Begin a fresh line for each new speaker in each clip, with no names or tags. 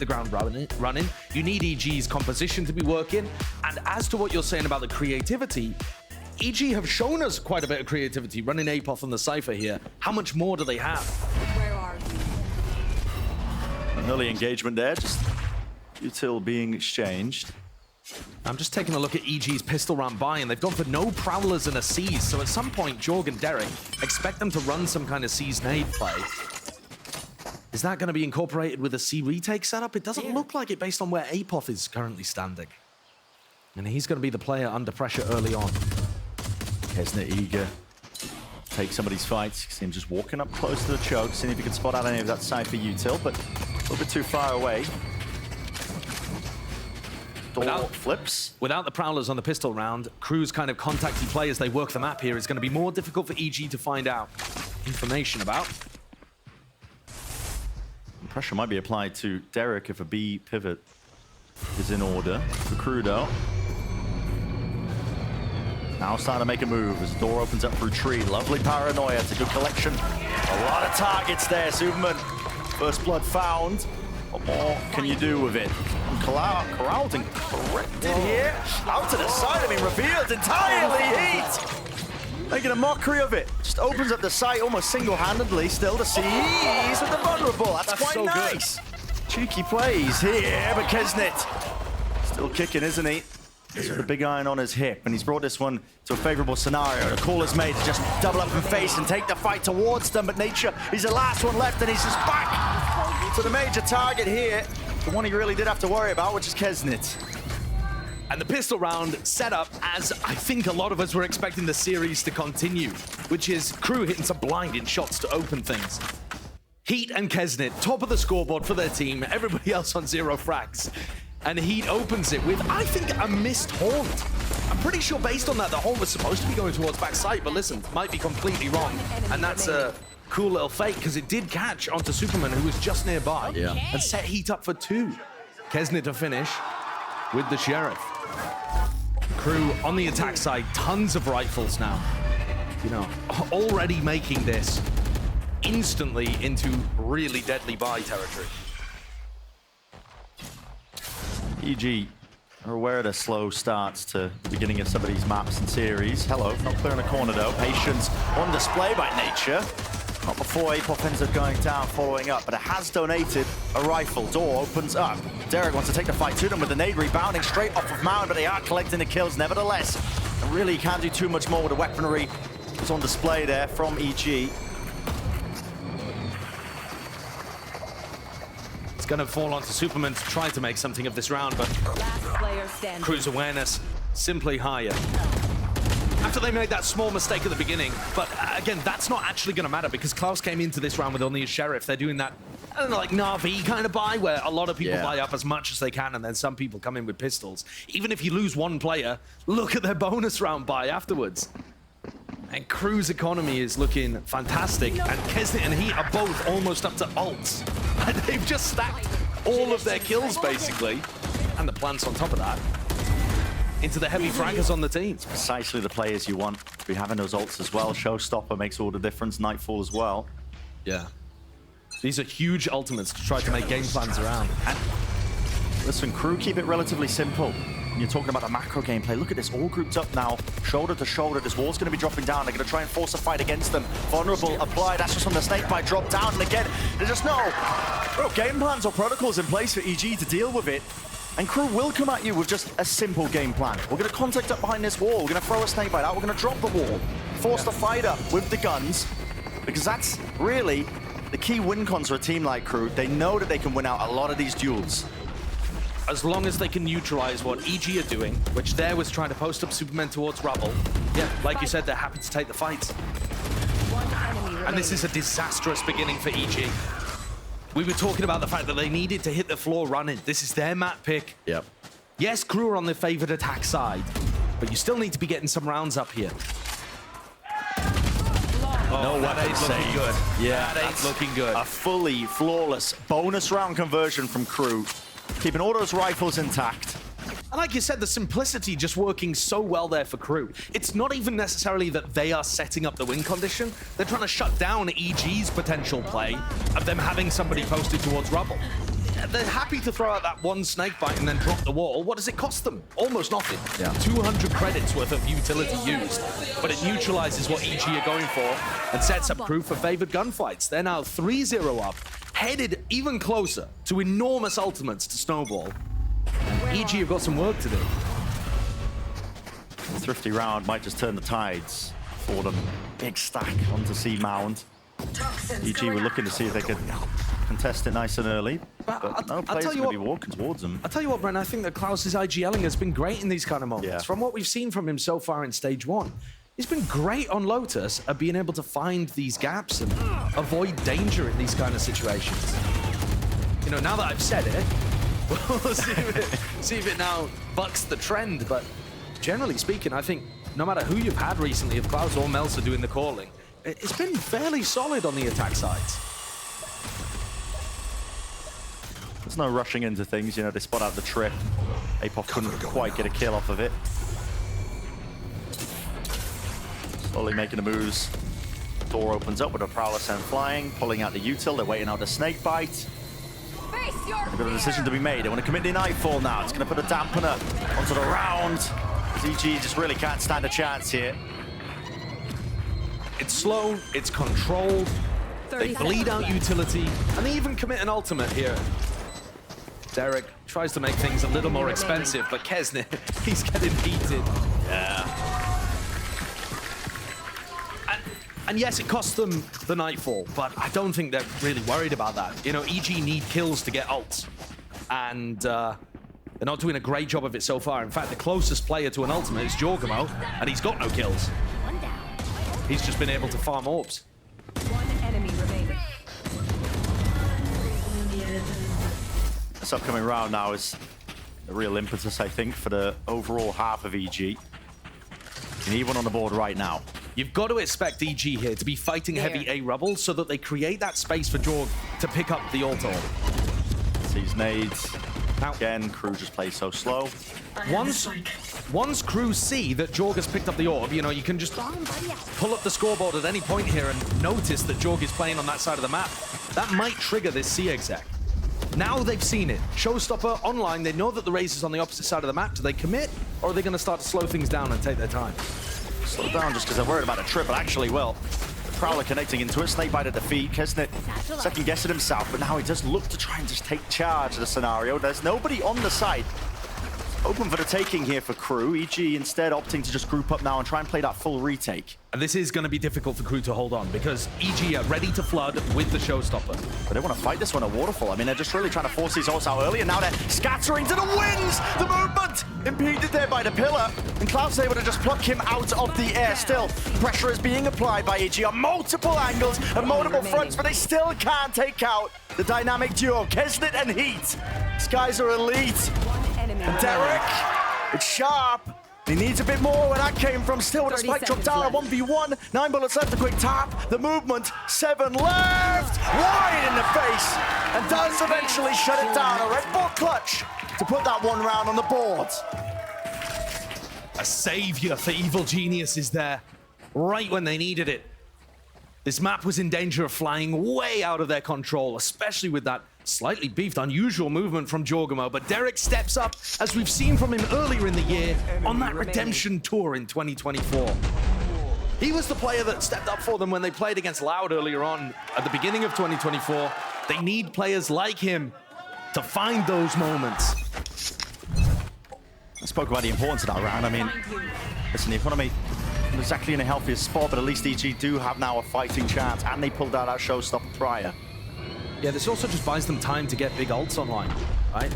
the ground running. You need EG's composition to be working. And as to what you're saying about the creativity, EG have shown us quite a bit of creativity running Apoth on the Cypher here. How much more do they have?
Where are you?
An early engagement there, just util being exchanged.
I'm just taking a look at EG's pistol round buy, and they've gone for no Prowlers and a Seize. So at some point, Jorg and Derek expect them to run some kind of Seize nade play. Is that going to be incorporated with a C retake setup? It doesn't look like it based on where Apoth is currently standing. And he's going to be the player under pressure early on.
Kesnet eager to take some of these fights. See him just walking up close to the choke, seeing if he can spot out any of that Cypher util, but a little bit too far away. Door flips.
Without the Prowlers on the pistol round, KRU's kind of contacty play as they work the map here is going to be more difficult for EG to find out information about.
Pressure might be applied to Derek if a B pivot is in order. For KRU though. Now starting to make a move as the door opens up through tree. Lovely paranoia. It's a good collection. A lot of targets there, Superman. First blood found. What more can you do with it? Corralled and corrected here. Out to the side, I mean, revealed entirely. Heat! Making a mockery of it. Just opens up the site almost single-handedly. Still the Seize with the vulnerable. That's quite
so
nice. Good. Cheeky plays here, but Kesnet still kicking, isn't he? He's got the big iron on his hip, and he's brought this one to a favorable scenario. The call is made to just double up and face and take the fight towards them, but Nature, he's the last one left, and he's just back to the major target here. The one he really did have to worry about, which is Kesnet.
And the pistol round set up as I think a lot of us were expecting the series to continue, which is KRU hitting some blinding shots to open things. Heat and Kesnet, top of the scoreboard for their team, everybody else on 0 frags. And Heat opens it with, I think, a missed haunt. I'm pretty sure based on that, the haunt was supposed to be going towards backside, but listen, might be completely wrong. And that's a cool little fake, because it did catch onto Superman, who was just nearby, and set Heat up for 2. Kesnet to finish with the Sheriff. KRU on the attack side, tons of rifles now. You know, already making this instantly into really deadly buy territory.
EG are aware of the slow starts to the beginning of some of these maps and series. Hello, not clear in the corner though. Patience on display by Nature. Not before Apoth ends up going down, following up, but it has donated a rifle. Door opens up. Derek wants to take the fight to them with the nade rebounding straight off of Mound, but they are collecting the kills nevertheless. And really can't do too much more with the weaponry that's on display there from EG.
It's going to fall onto Superman to try to make something of this round, but KRU's awareness simply higher. After they made that small mistake at the beginning, but again, that's not actually going to matter because Klaus came into this round with only a Sheriff. They're doing that, I don't know, like Na'Vi kind of buy, where a lot of people buy up as much as they can, and then some people come in with pistols. Even if you lose one player, look at their bonus round buy afterwards. And KRU's economy is looking fantastic, and Kesnet and Heat are both almost up to ults. And they've just stacked all of their kills, basically, and the plants on top of that, into the heavy fraggers on the team.
It's precisely the players you want to be having those ults as well. Showstopper makes all the difference, Nightfall as well.
Yeah. These are huge ultimates to try to make game plans around.
And listen, KRU keep it relatively simple. When you're talking about the macro gameplay, look at this, all grouped up now, shoulder to shoulder. This wall's going to be dropping down. They're going to try and force a fight against them. Vulnerable applied, that's just from the snake bite, drop down, and again, there's just no game plans or protocols in place for EG to deal with it. And KRU will come at you with just a simple game plan. We're going to contact up behind this wall. We're going to throw a snake bite out. We're going to drop the wall, force the fight up with the guns, because that's really the key win cons for a team like KRU. They know that they can win out a lot of these duels.
As long as they can neutralize what EG are doing, which there was trying to post up Superman towards Rubble. Yeah, like you said, they're happy to take the fights. And this is a disastrous beginning for EG. We were talking about the fact that they needed to hit the floor running. This is their map pick.
Yep.
Yes, KRU are on the favored attack side, but you still need to be getting some rounds up here.
No,
that ain't looking good.
Yeah,
that ain't looking good.
A fully flawless bonus round conversion from KRU, keeping all those rifles intact.
And like you said, the simplicity just working so well there for KRU. It's not even necessarily that they are setting up the win condition. They're trying to shut down EG's potential play of them having somebody posted towards Rubble. they're happy to throw out that one snake bite and then drop the wall. What does it cost them? Almost nothing.
Yeah.
200 credits worth of utility used, but it neutralizes what EG are going for and sets up Crew for favored gunfights. They're now 3-0 up, headed even closer to enormous ultimates to snowball. And EG have got some work to do.
A thrifty round might just turn the tides for them. Big stack onto C Mound. EG were looking to see if they could contest it nice and early, but no players going to be walking towards them.
I'll tell you what, Brent, I think that Klaus's IGLing has been great in these kind of moments.
Yeah.
From what we've seen from him so far in Stage 1, he's been great on Lotus at being able to find these gaps and avoid danger in these kind of situations. You know, now that I've said it, we'll see if it now bucks the trend, but generally speaking, I think no matter who you've had recently, if Klaus or Melsa doing the calling, it's been fairly solid on the attack sides.
There's no rushing into things, you know, they spot out the trip. Apoth couldn't quite get a kill off of it. Slowly making the moves. Door opens up with a Prowler sent flying, pulling out the util, they're waiting out the snake bite. They've got a decision to be made. They want to commit the Nightfall now. It's going to put a dampener onto the round. EG just really can't stand a chance here.
It's slow, it's controlled, they bleed out utility, and they even commit an ultimate here. Derek tries to make things a little more expensive, but Kesnit, he's getting heated. Yeah. And yes, it costs them the Nightfall, but I don't think they're really worried about that. You know, EG need kills to get ults, and they're not doing a great job of it so far. In fact, the closest player to an ultimate is Jorgamo, and he's got no kills. He's just been able to farm orbs.
One enemy remaining.
This upcoming round now is a real impetus, I think, for the overall half of EG. You need one on the board right now.
You've got to expect EG here to be fighting heavy A rubble so that they create that space for Jorg to pick up the ult orb.
Sees nades. Again, Crew just plays so slow.
Once Crew see that Jorg has picked up the orb, you know, you can just pull up the scoreboard at any point here and notice that Jorg is playing on that side of the map. That might trigger this C exec. Now they've seen it. Showstopper online, they know that the Raze is on the opposite side of the map. Do they commit, or are they going to start to slow things down and take their time?
Slow down just because they're worried about a trip, but actually, well, the Prowler connecting into it. Snakebite at the feet. Kesnit second guessing himself, but now he does look to try and just take charge of the scenario. There's nobody on the side. Open for the taking here for Crew. EG instead opting to just group up now and try and play that full retake.
And this is going to be difficult for Crew to hold on because EG are ready to flood with the Showstopper.
But they want to fight this one at Waterfall. I mean, they're just really trying to force these ults out early, and now they're scattering to the winds! The movement impeded there by the pillar, and Klaus is able to just pluck him out of the air. Still, pressure is being applied by EG on multiple angles and multiple fronts, but they still can't take out the dynamic duo, Kesnit and Heat. These guys are elite. And Derek, it's sharp. He needs a bit more where that came from. Still with a spike drop down at 1v1. 9 bullets left, a quick tap. The movement, 7 left. Wide in the face. And does eventually shut it down. A Red Bull clutch to put that one round on the board.
A savior for evil geniuses there, right when they needed it. This map was in danger of flying way out of their control, especially with that slightly beefed, unusual movement from Jorgamo, but Derek steps up, as we've seen from him earlier in the year, on that redemption tour in 2024. He was the player that stepped up for them when they played against Loud earlier on at the beginning of 2024. They need players like him to find those moments.
I spoke about the importance of that round. I mean, listen, the economy isn't exactly in a healthiest spot, but at least EG do have now a fighting chance, and they pulled out that showstopper prior.
Yeah, this also just buys them time to get big ults online, right?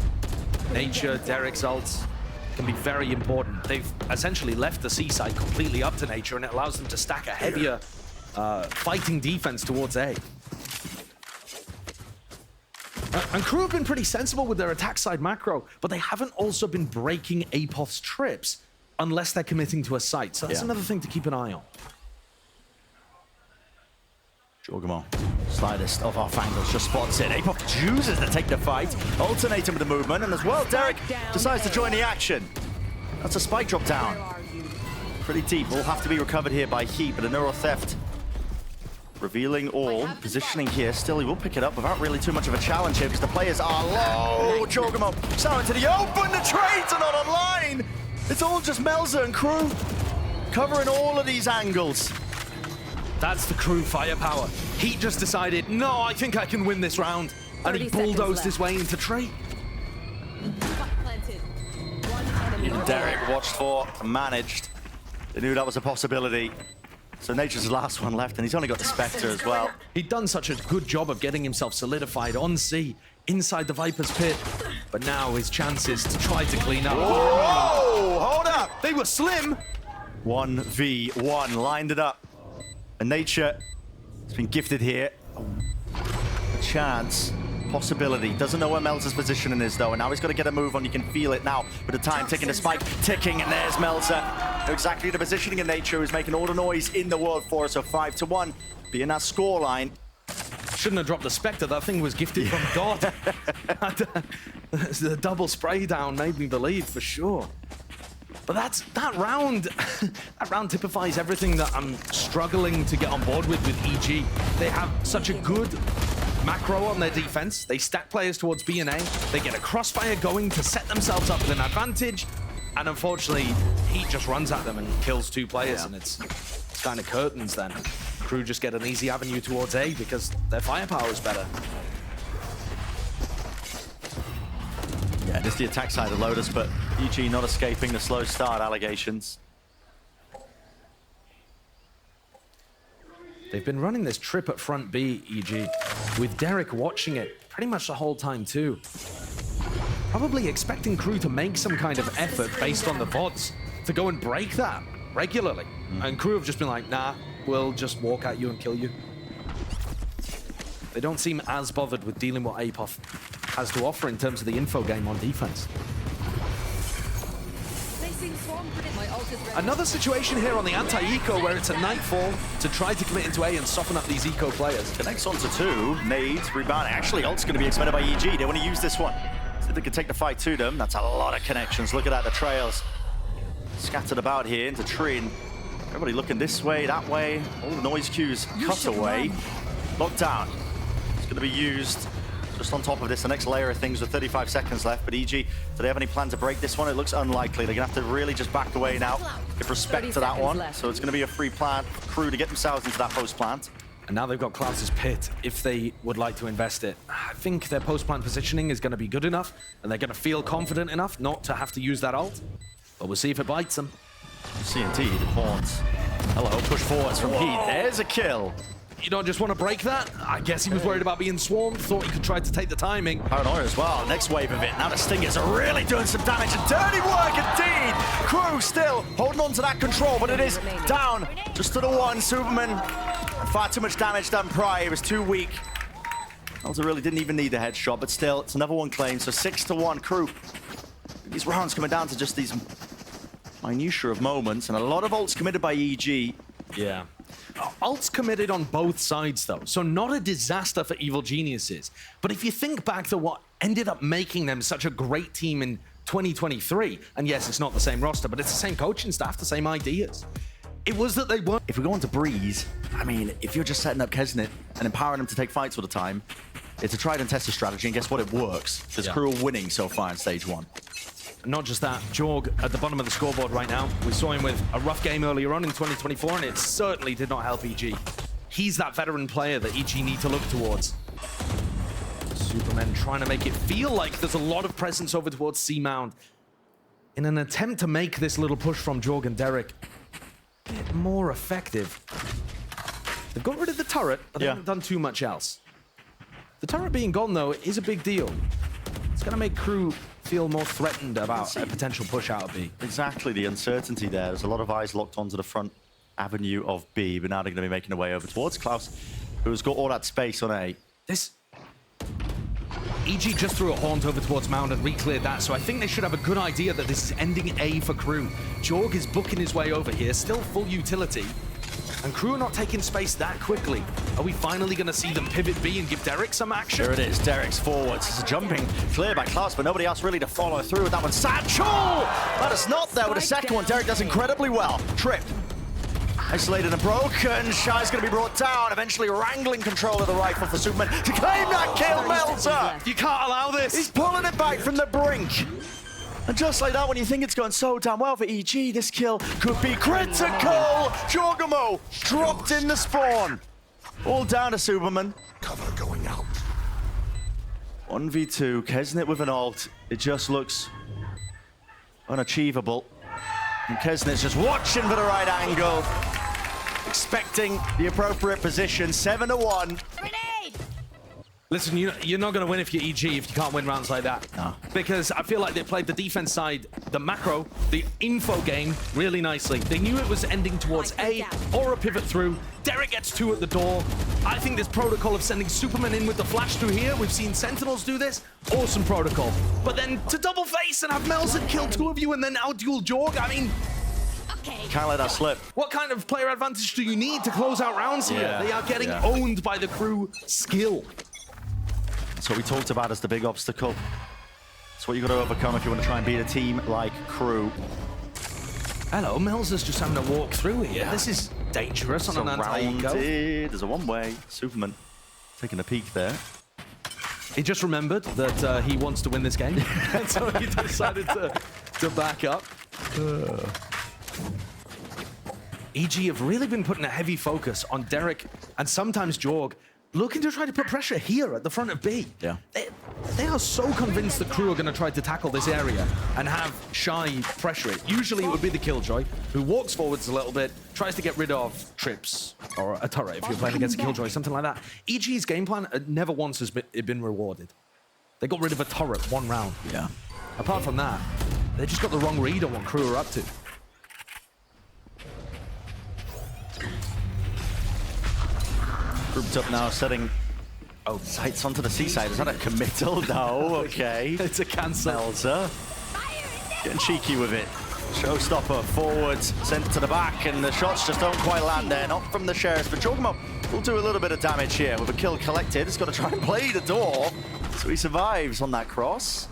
Nature, Derek's ults can be very important. They've essentially left the C side completely up to Nature, and it allows them to stack a heavier fighting defense towards A. And Crew have been pretty sensible with their attack side macro, but they haven't also been breaking Apoth's trips unless they're committing to a site. So that's another thing to keep an eye on.
Jorgamo, slightest of off angles, just spots it. Apoth chooses to take the fight, alternating with the movement, and as well, Derek decides to join the action. That's a spike drop down. Pretty deep, will have to be recovered here by Heat, but a Neuro Theft Revealing all, positioning here. Still, he will pick it up without really too much of a challenge here because the players are low. Jorgamo, so into the open. The trades are not online. It's all just Melza and Crew covering all of these angles.
That's the Crew firepower. He just decided, no, I think I can win this round. And he
30 seconds
bulldozed
left.
his way into trade.
Planted. One enemy remaining.
Derek watched for, managed. They knew that was a possibility. So Nature's the last one left, and he's only got the Spectre as well.
He'd done such a good job of getting himself solidified on C, inside the Viper's pit. But now his chances to try to clean up.
Whoa, hold up.
They were slim.
1v1, lined it up. And Nature has been gifted here. A chance, possibility. Doesn't know where Melza's positioning is though, and now he's got to get a move on. You can feel it now with the time ticking, the spike ticking, and there's Melza. Know exactly the positioning of Nature, who's making all the noise in the world for us. So 5-1, being that scoreline.
Shouldn't have dropped the Spectre. That thing was gifted from God. The double spray down made me believe for sure. But that round. That round typifies everything that I'm struggling to get on board with EG. They have such a good macro on their defense. They stack players towards B and A. They get a crossfire going to set themselves up with an advantage. And unfortunately, Heat just runs at them and kills two players, and it's kind of curtains then. Crew just get an easy avenue towards A because their firepower is better.
Yeah, just the attack side of Lotus, but EG not escaping the slow start allegations.
They've been running this trip at front B, EG, with Derek watching it pretty much the whole time too. Probably expecting Crew to make some kind of effort based on the VODs to go and break that regularly. And Crew have just been like, nah, we'll just walk at you and kill you. They don't seem as bothered with dealing what Apoth has to offer in terms of the info game on defense. Another situation here on the anti-eco where it's a nightfall to try to commit into A and soften up these eco players.
Connects onto two, nades, rebound. Actually, ult's going to be expended by EG. They want to use this one. So they can take the fight to them. That's a lot of connections. Look at that, the trails scattered about here into tree. And everybody looking this way, that way. All the noise cues cut away. Locked down. It's going to be used just on top of this, the next layer of things with 35 seconds left. But EG, do they have any plan to break this one? It looks unlikely. They're going to have to really just back away now, give respect to that one. So it's going to be a free plant for Crew to get themselves into that post plant.
And now they've got Klaus's pit if they would like to invest it. I think their post-plant positioning is going to be good enough, and they're going to feel confident enough not to have to use that ult. But we'll see if it bites them.
CNT, the Horns. Hello, push forwards from Heat. There's a kill.
You don't just want to break that? I guess he was worried about being swarmed, thought he could try to take the timing.
Paranoia as well, next wave of it. Now the Stingers are really doing some damage, and dirty work indeed. Crew still holding on to that control, but it is down just to the one. Superman, far too much damage done prior, he was too weak. Melza really didn't even need the headshot, but still, it's another one claim, so 6-1 Crew. These rounds coming down to just these minutiae of moments, and a lot of ults committed by EG.
Yeah. Ults committed on both sides, though, so not a disaster for Evil Geniuses. But if you think back to what ended up making them such a great team in 2023, and yes, it's not the same roster, but it's the same coaching staff, the same ideas. It was that they weren't...
If we go on to Breeze, I mean, if you're just setting up Kesnet and empowering him to take fights all the time, it's a tried and tested strategy, and guess what? It works. Because Crew are winning so far in stage one.
Not just that, Jorg at the bottom of the scoreboard right now. We saw him with a rough game earlier on in 2024, and it certainly did not help EG. He's that veteran player that EG need to look towards. Superman trying to make it feel like there's a lot of presence over towards C-Mound in an attempt to make this little push from Jorg and Derek a bit more effective. They've got rid of the turret, but they haven't done too much else. The turret being gone, though, is a big deal. It's going to make Crew feel more threatened about a potential push out of B.
Exactly, the uncertainty there. There's a lot of eyes locked onto the front avenue of B, but now they're going to be making their way over towards Klaus, who's got all that space on A.
This... EG just threw a haunt over towards Mound and re-cleared that, so I think they should have a good idea that this is ending A for Crew. Jorg is booking his way over here, still full utility, and Crew are not taking space that quickly. Are we finally going to see them pivot B and give Derek some action?
There it is, Derek's forwards. It's a jumping clear by Klaus, but nobody else really to follow through with that one. Satchel! That is not there with the second one. Derek does incredibly well. Tripped. Isolated and broken. Shy's going to be brought down, eventually wrangling control of the rifle for Superman to claim that kill. Melzer!
You can't allow this.
He's pulling it back from the brink. And just like that, when you think it's going so damn well for EG, this kill could be critical. Jorgamo dropped in the spawn. All down to Superman.
Cover going out.
1v2, Kesnit with an ult. It just looks unachievable. And Kesnit's just watching for the right angle, expecting the appropriate position. 7-1.
Listen, you're not going to win if you're EG if you can't win rounds like that.
No.
Because I feel like they played the defense side, the macro, the info game really nicely. They knew it was ending towards A or a pivot through. Derek gets 2 at the door. I think this protocol of sending Superman in with the flash through here, we've seen Sentinels do this. Awesome protocol. But then to double face and have Melzer kill 2 of you and then out-duel Jorg, I mean,
Can't let that slip.
what kind of player advantage do you need to close out rounds here?
Yeah.
They are getting owned by the crew skill.
That's what we talked about as the big obstacle. It's what you got to overcome if you want to try and beat a team like KRU.
Hello, Melzer's just having a walk through here. This is dangerous on an anti-eco.
Surrounded. There's a one-way. Superman taking a peek there.
He just remembered that he wants to win this game, and so he decided to back up. EG have really been putting a heavy focus on Derek and sometimes Jorg, looking to try to put pressure here at the front of B.
Yeah.
They are so convinced the crew are going to try to tackle this area and have Shy pressure it. Usually it would be the Killjoy, who walks forwards a little bit, tries to get rid of trips or a turret if you're playing against a Killjoy, something like that. EG's game plan never once has been rewarded. They got rid of a turret 1 round.
Yeah.
Apart from that, they just got the wrong read on what crew are up to.
Grouped up now, setting sights onto the seaside. Is that a committal? No, okay.
It's a cancel.
Melzer getting cheeky with it. Showstopper forwards, sent to the back, and the shots just don't quite land there. Not from the Sheriffs, but Jorgamo will do a little bit of damage here with a kill collected. He's got to try and play the door, so he survives on that cross.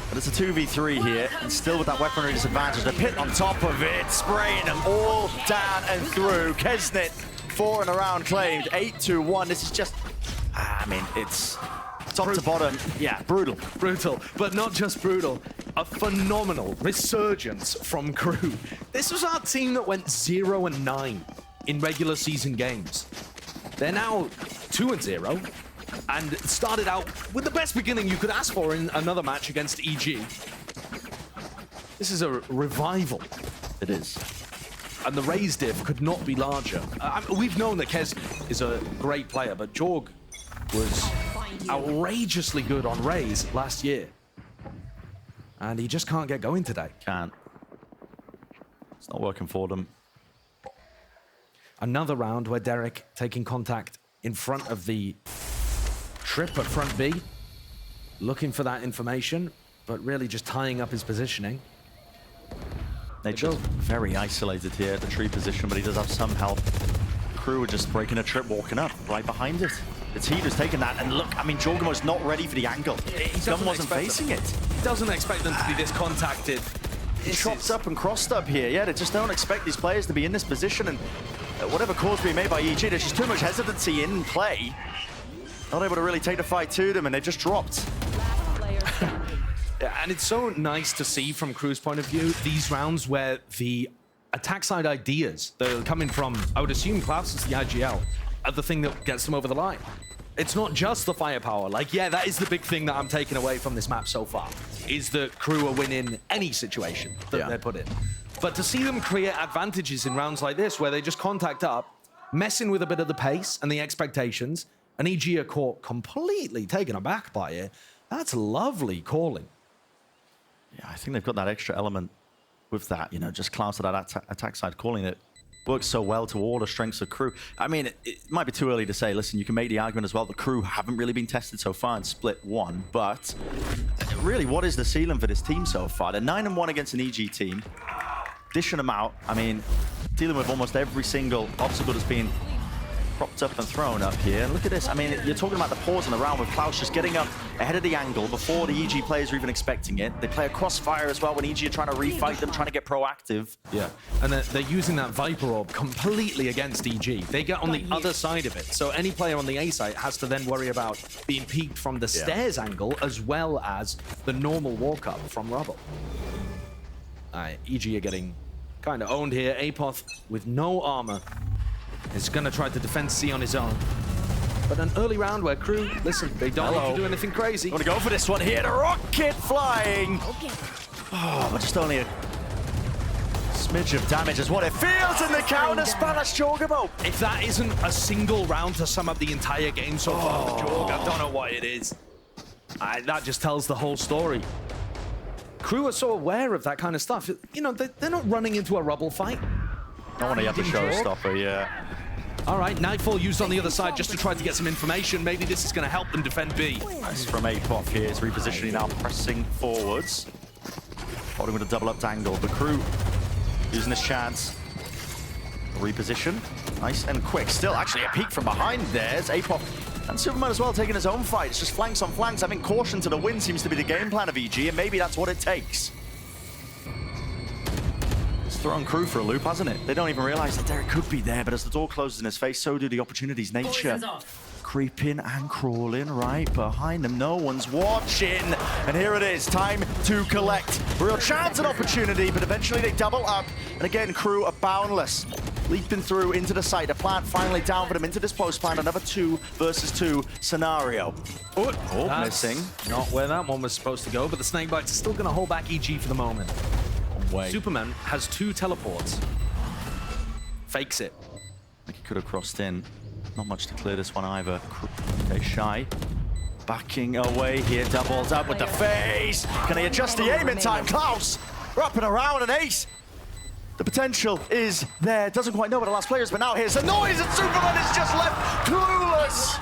But it's a 2v3 here, and still with that weaponry disadvantage. The pit on top of it, spraying them all down and through. Kesnit, 4 in a round claimed, 8-1. This is just, I mean, it's top to bottom. Yeah, brutal.
Brutal, but not just brutal. A phenomenal resurgence from KRU. This was our team that went 0-9 in regular season games. They're now 2-0 and started out with the best beginning you could ask for in another match against EG. This is a revival.
It is.
And the raise diff could not be larger. We've known that Kez is a great player, but Jorg was outrageously good on raise last year. And he just can't get going today.
Can't. It's not working for them.
Another round where Derek taking contact in front of the trip at front B, looking for that information, but really just tying up his positioning.
Nature's very isolated here at the tree position, but he does have some help. KRU are just breaking a trip, walking up right behind it. It's he who's taking that, and look, I mean, Jorgamo's not ready for the angle. His gun wasn't facing it.
He doesn't expect them to be this contacted.
Chopped up and crossed up here. Yeah, they just don't expect these players to be in this position, and whatever calls being made by EG, there's just too much hesitancy in play. Not able to really take the fight to them, and they just dropped.
And it's so nice to see from KRU's point of view, these rounds where the attack side ideas that are coming from, I would assume, Klaus is the IGL, are the thing that gets them over the line. It's not just the firepower. Like, yeah, that is the big thing that I'm taking away from this map so far, is that KRU are winning any situation that they're put in. But to see them create advantages in rounds like this, where they just contact up, messing with a bit of the pace and the expectations, and EG are caught completely taken aback by it, that's lovely calling.
Yeah, I think they've got that extra element with that, you know, just Klaus to that attack side calling it. Works so well to all the strengths of KRU. I mean, it might be too early to say. Listen, you can make the argument as well. The KRU haven't really been tested so far in Split 1, but really, what is the ceiling for this team so far? They're 9-1 against an EG team. Dishing them out. I mean, dealing with almost every single obstacle that's been propped up and thrown up here. And look at this. I mean, you're talking about the pause in the round with Klaus just getting up ahead of the angle before the EG players are even expecting it. They play a crossfire as well when EG are trying to refight them, trying to get proactive.
Yeah, and they're using that Viper Orb completely against EG. They get on the other side of it. So any player on the A site has to then worry about being peeked from the stairs angle as well as the normal walk-up from Rubble. EG are getting kind of owned here. Apoth with no armor is going to try to defend C on his own. But an early round where Crew, listen, they don't need to do anything crazy.
Want to go for this one here. The rocket flying. Oh, but just only a smidge of damage is what it feels in the counter Spanish Chocobo.
If that isn't a single round to sum up the entire game so far for Jorg, I don't know what it is. That just tells the whole story. Crew are so aware of that kind of stuff. You know, they're not running into a Rubble fight.
I want to have a showstopper, yeah.
All right, Nightfall used on the other side just to try to get some information. Maybe this is going to help them defend B.
Nice from Apoth here. It's repositioning now, pressing forwards. Holding with a double up dangle. The Crew using this chance. Reposition. Nice and quick. Still actually a peek from behind there. It's Apoth and Superman as well taking his own fight. It's just flanks on flanks. I think caution to the win seems to be the game plan of EG, and maybe that's what it takes. It's thrown Crew for a loop, hasn't it? They don't even realize that Derek could be there, but as the door closes in his face, so do the opportunities. Nature creeping and crawling right behind them. No one's watching. And here it is, time to collect. Real chance and opportunity, but eventually they double up. And again, Crew are boundless. Leaping through into the site. The plant finally down for them into this post plant. Another 2 versus 2 scenario. Oh, missing.
Not where that one was supposed to go, but the snake bites are still going to hold back EG for the moment. Superman has 2 teleports. Fakes it.
I think he could have crossed in. Not much to clear this one either. Okay, Shy. Backing away here, doubles up with the face. Can he adjust the aim in time? Klaus wrapping around an ace. The potential is there. Doesn't quite know what the last player is, but now here's the noise and Superman is just left clueless.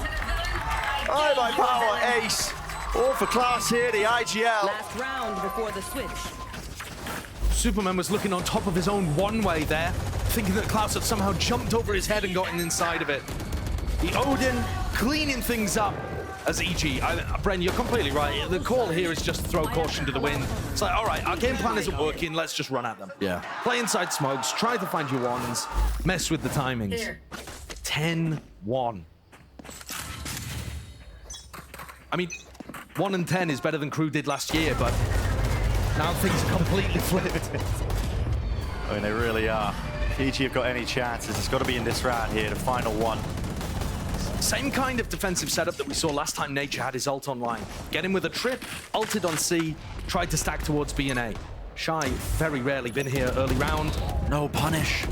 Eye by power ace. All for class here, the IGL.
Last round before the switch.
Superman was looking on top of his own one-way there, thinking that Klaus had somehow jumped over his head and gotten inside of it. The Odin cleaning things up as EG. Bren, you're completely right. The call here is just throw caution to the wind. It's like, all right, our game plan isn't working. Let's just run at them.
Yeah.
Play inside smokes, try to find your ones, mess with the timings. 10-1. I mean, 1 and 10 is better than Crew did last year, but now things are completely flipped.
I mean, they really are. If EG have got any chances, it's got to be in this round here, the final one.
Same kind of defensive setup that we saw last time Nature had his ult online. Get him with a trip, ulted on C, tried to stack towards B and A. Shy, very rarely been here early round.
No punish.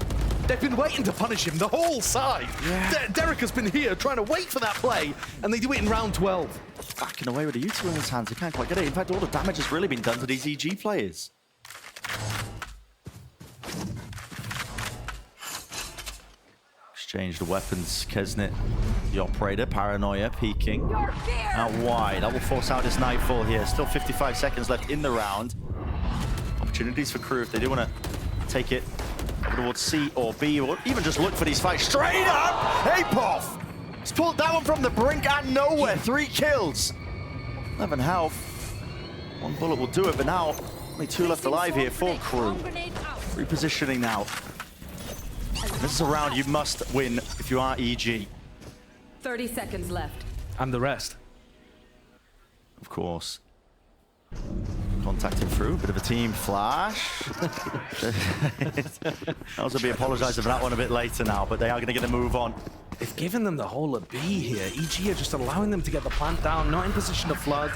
They've been waiting to punish him the whole side. Yeah. Derek has been here trying to wait for that play, and they do it in round 12.
Backing away with the util in his hands, he can't quite get it. In fact, all the damage has really been done to these EG players. Exchange the weapons. Kesnet, the operator, paranoia, peeking. Out wide. That will force out his Nightfall here. Still 55 seconds left in the round. Opportunities for Crew if they do want to take it over towards C or B, or even just look for these fights. Straight up! Apoth! He's pulled that one from the brink and nowhere. 3 kills. 11 health. 1 bullet will do it, but now only 2 left alive here for Crew. Repositioning now. This is a round you must win if you are EG.
30 seconds left.
And the rest.
Of course. Contacting through, bit of a team flash. I'll also be apologizing for that one a bit later now, but they are going to get a move on.
They've given them the whole of B here. EG are just allowing them to get the plant down, not in position to flood.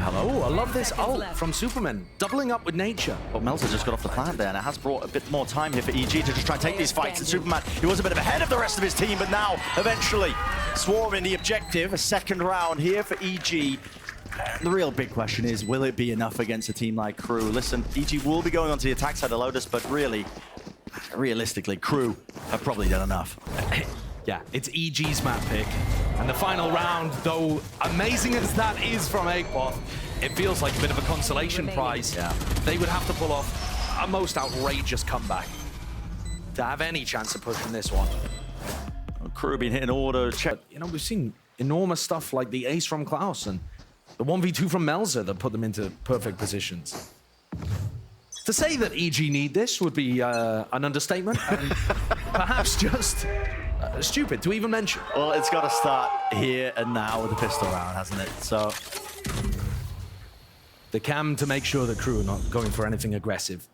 Hello, I love this ult from Superman, doubling up with Nature.
But Melzer just got off the plant there, and it has brought a bit more time here for EG to just try and take these fights. And Superman, he was a bit ahead of the rest of his team, but now, eventually, swarming the objective. A second round here for EG. The real big question is, will it be enough against a team like Crew? Listen, EG will be going onto the attack side of Lotus, but really, realistically, Crew have probably done enough.
Yeah, it's EG's map pick. And the final round, though amazing as that is from Apoth, it feels like a bit of a consolation prize.
Yeah.
They would have to pull off a most outrageous comeback to have any chance of pushing this one.
Crew being hit in order. Check.
But, you know, we've seen enormous stuff like the ace from Klaus and the 1v2 from Melzer that put them into perfect positions. To say that EG need this would be an understatement, and perhaps just stupid to even mention.
Well, it's got to start here and now with the pistol round, hasn't it? So
the cam to make sure the Crew are not going for anything aggressive.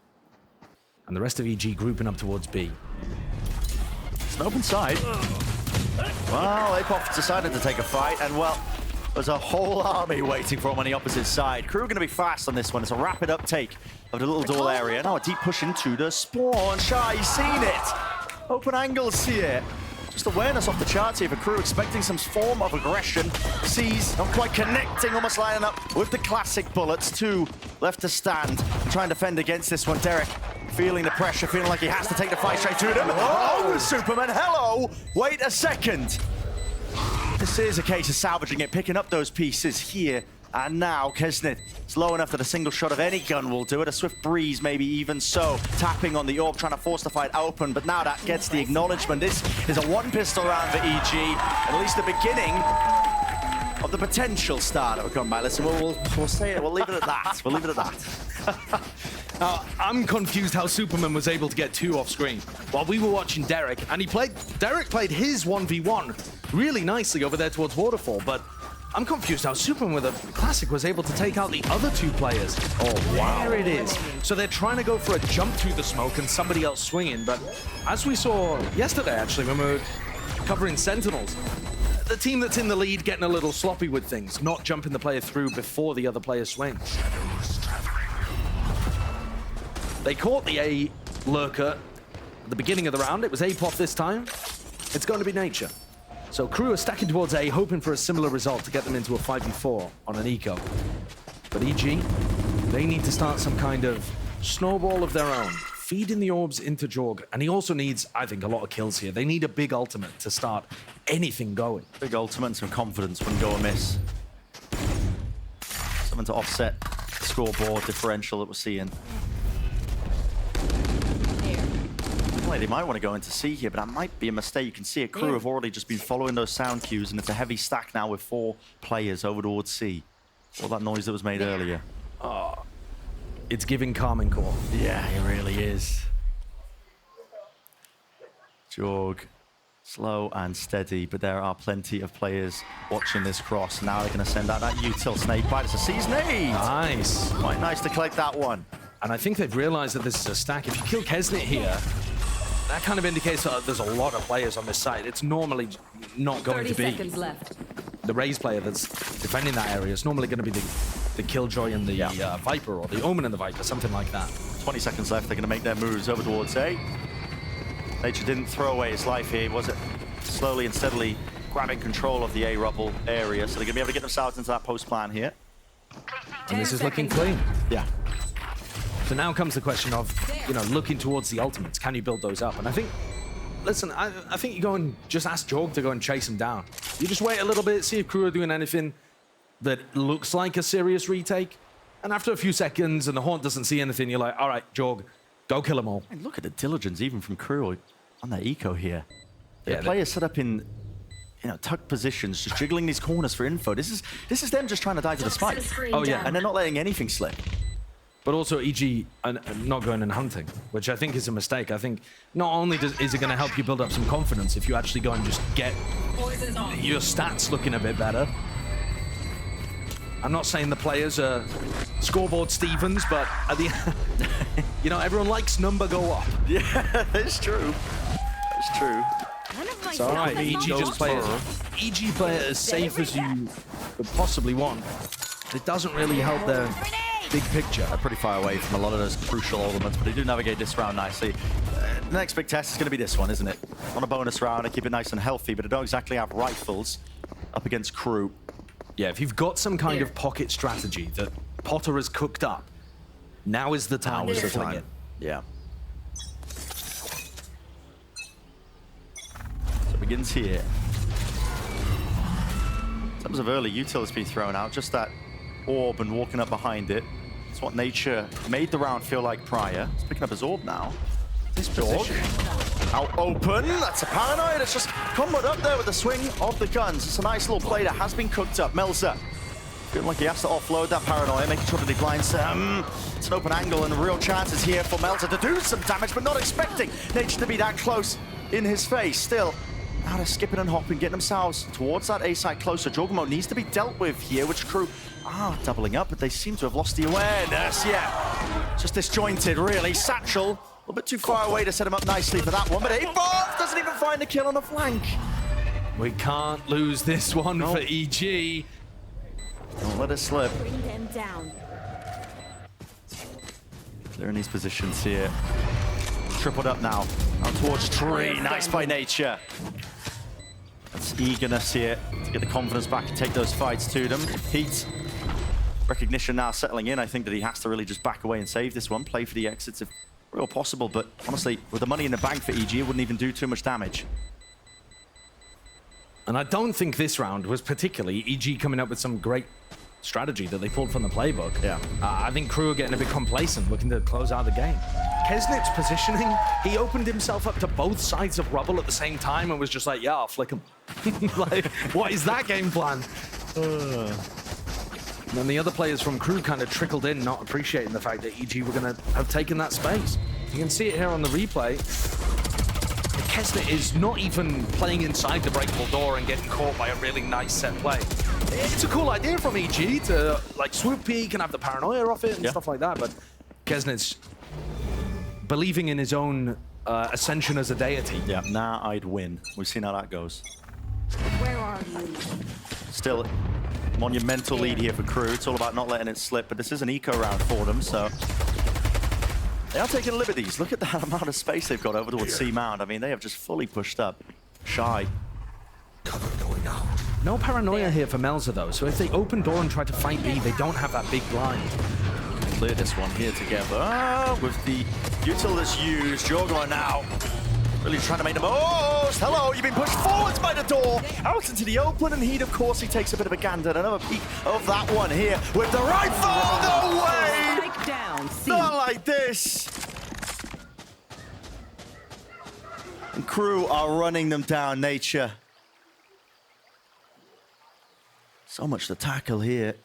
And the rest of EG grouping up towards B.
it's an open side. Well, Apoph decided to take a fight, and well, there's a whole army waiting for him on the opposite side. Crew are going to be fast on this one. It's a rapid uptake of the little door area. Now a deep push into the spawn. Shy, seen it. Open angles here. Just awareness off the charts here for Crew, expecting some form of aggression. Sees, not quite connecting, almost lining up with the classic bullets. Two left to stand, trying to defend against this one. Derek feeling the pressure, feeling like he has to take the fight straight to them. Oh, Superman, hello! Wait a second. This is a case of salvaging it, picking up those pieces here and now. Kesnit is low enough that a single shot of any gun will do it. A swift breeze, maybe even so. Tapping on the orb, trying to force the fight open, but now that gets the acknowledgement. This is a one pistol round for EG, at least the beginning of the potential start of a comeback. Listen, we'll say it. We'll leave it at that. We'll leave it at that.
I'm confused how Superman was able to get two off screen while we were watching Derek, and Derek played his 1v1 really nicely over there towards Waterfall, but I'm confused how Superman with a classic was able to take out the other two players. Oh, wow. There it is. So they're trying to go for a jump through the smoke and somebody else swinging, but as we saw yesterday, actually, when we were covering Sentinels, the team that's in the lead getting a little sloppy with things, not jumping the player through before the other player swings. They caught the A lurker at the beginning of the round. It was Apoph this time. It's going to be Nature. So Crew are stacking towards A, hoping for a similar result to get them into a 5v4 on an eco. But EG, they need to start some kind of snowball of their own, feeding the orbs into Jorg. And he also needs, I think, a lot of kills here. They need a big ultimate to start anything going.
Big ultimate and some confidence wouldn't go amiss. Something to offset the scoreboard differential that we're seeing. They might want to go into C here, but that might be a mistake. You can see a Crew have already just been following those sound cues, and it's a heavy stack now with 4 players over towards C. All that noise that was made earlier.
Oh, it's giving Carmine Core.
Yeah, it really is. Jorg, slow and steady, but there are plenty of players watching this cross. Now they're going to send out that util snake bite. It's a C's nade.
Nice.
Quite nice to collect that one.
And I think they've realized that this is a stack. If you kill Kesnit here, that kind of indicates that there's a lot of players on this side. It's normally not going to be
30 seconds left.
the Raze player that's defending that area. It's normally going to be the Killjoy and the Viper, or the Omen and the Viper, something like that.
20 seconds left. They're going to make their moves over towards A. Nature didn't throw away his life here. Was it slowly and steadily grabbing control of the A rubble area? So they're going to be able to get themselves into that post plan here.
And this is looking clean.
Yeah.
So now comes the question of, you know, looking towards the ultimates. Can you build those up? And I think, listen, I think you go and just ask Jorg to go and chase him down. You just wait a little bit, see if Crew are doing anything that looks like a serious retake. And after a few seconds and the Haunt doesn't see anything, you're like, all right, Jorg, go kill them all.
And look at the diligence even from Crew on their eco here. The
Yeah,
players set up in, you know, tucked positions, just jiggling these corners for info. This is them just trying to die to the spike.
Oh, yeah.
And they're not letting anything slip.
But also EG not going and hunting, which I think is a mistake. I think not only is it going to help you build up some confidence if you actually go and just get your stats looking a bit better. I'm not saying the players are scoreboard Stevens, but at the you know, everyone likes number go up.
Yeah, that's true. That's true.
It's all right. EG just play as safe as you could possibly want. It doesn't really help their big picture.
They're pretty far away from a lot of those crucial elements, but they do navigate this round nicely. The next big test is going to be this one, isn't it? On a bonus round, they keep it nice and healthy, but they don't exactly have rifles up against Crew.
Yeah, if you've got some kind of pocket strategy that Potter has cooked up, now is the time to fling it.
Yeah. So it begins here. In terms of early util has been thrown out, just that orb and walking up behind it. It's what Nature made the round feel like prior. He's picking up his orb now. This position. Out open. That's a Paranoid. It's just comboed up there with the swing of the guns. It's a nice little play that has been cooked up. Melzer feeling like he has to offload that Paranoia, making sure that he blinds. It's an open angle and real chances here for Melzer to do some damage, but not expecting Nature to be that close in his face. Still, now they're skipping and hopping, getting themselves towards that A site closer. Jorgamo needs to be dealt with here, which Crew are doubling up, but they seem to have lost the awareness. Yeah, just disjointed, really. Satchel, a little bit too far away to set him up nicely for that one, but Avov doesn't even find a kill on the flank.
We can't lose this one for EG.
Don't let it slip.
Bring them down.
They're in these positions here. Tripled up now. Out towards Tree. Nice by Nature. That's eagerness here to get the confidence back and take those fights to them. Heat. Recognition now settling in. I think that he has to really just back away and save this one. Play for the exits if real possible. But honestly, with the money in the bank for EG, it wouldn't even do too much damage.
And I don't think this round was particularly EG coming up with some great strategy that they pulled from the playbook.
Yeah.
I think Crew are getting a bit complacent, looking to close out the game. Kesnit's positioning, he opened himself up to both sides of rubble at the same time and was just like, yeah, I'll flick him. Like, what is that game plan? And then the other players from Crew kind of trickled in, not appreciating the fact that EG were going to have taken that space. You can see it here on the replay. Kesnit is not even playing inside the breakable door and getting caught by a really nice set play. It's a cool idea from EG to like swoop peek and have the paranoia off it and stuff like that, but Kesnit's believing in his own ascension as a deity.
Yeah, nah, I'd win. We've seen how that goes.
Where are you?
Still, monumental lead here for Crew. It's all about not letting it slip, but this is an eco round for them, so they are taking liberties. Look at that amount of space they've got over towards C Mound. I mean, they have just fully pushed up. Shy.
No paranoia here for Melzer though, so if they open door and try to fight B, they don't have that big blind.
Clear this one here together with the util that's used. Jorgamo now really trying to make the most. Hello, you've been pushed forwards by the door. Out into the open, and Heat, of course, he takes a bit of a gander. Another peek of that one here with the rifle. No way!
Strike down. C.
Not like this. And Crew are running them down, Nature. So much to tackle here.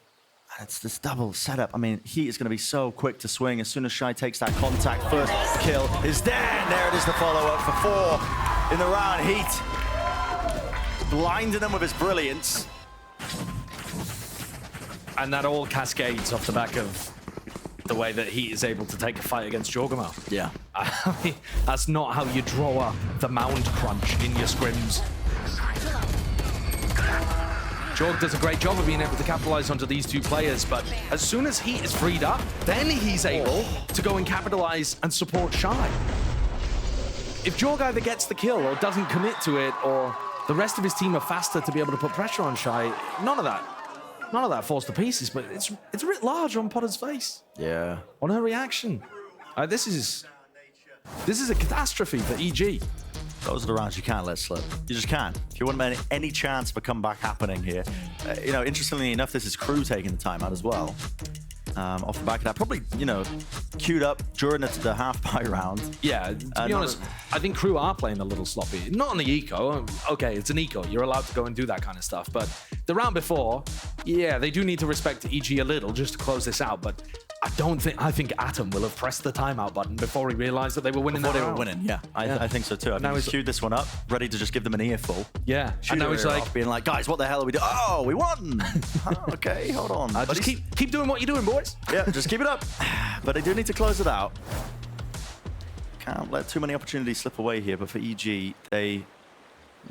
And it's this double setup. I mean, Heat is going to be so quick to swing. As soon as Shy takes that contact, first kill is there. And there it is, the follow-up for 4 in the round. Heat blinding them with his brilliance.
And that all cascades off the back of the way that Heat is able to take a fight against Jorgamo.
Yeah.
I mean, that's not how you draw up the mound crunch in your scrims. Jorg does a great job of being able to capitalize onto these two players, but as soon as Heat is freed up, then he's able to go and capitalize and support Shy. If Jorg either gets the kill or doesn't commit to it, or the rest of his team are faster to be able to put pressure on Shy, none of that falls to pieces, but it's writ large on Potter's face.
Yeah.
On her reaction. This is a catastrophe for EG.
Those are the rounds you can't let slip. You just can't. If you want any chance of a comeback happening here. You know, interestingly enough, this is Crew taking the time out as well. Off the back of that, probably, you know, queued up during the half-buy round.
Yeah, to be honest, I think Crew are playing a little sloppy. Not on the eco. Okay, it's an eco. You're allowed to go and do that kind of stuff. But the round before, yeah, they do need to respect EG a little just to close this out. But I think Atom will have pressed the timeout button before he realized that they were winning.
Before they were winning, yeah. I think so too. I think he's queued this one up, ready to just give them an earful.
Yeah, and now he's like
being like, guys, what the hell are we doing? Oh, we won. Okay, hold on.
Just keep doing what you're doing, boys.
Yeah, just keep it up. But they do need to close it out. Can't let too many opportunities slip away here. But for EG, they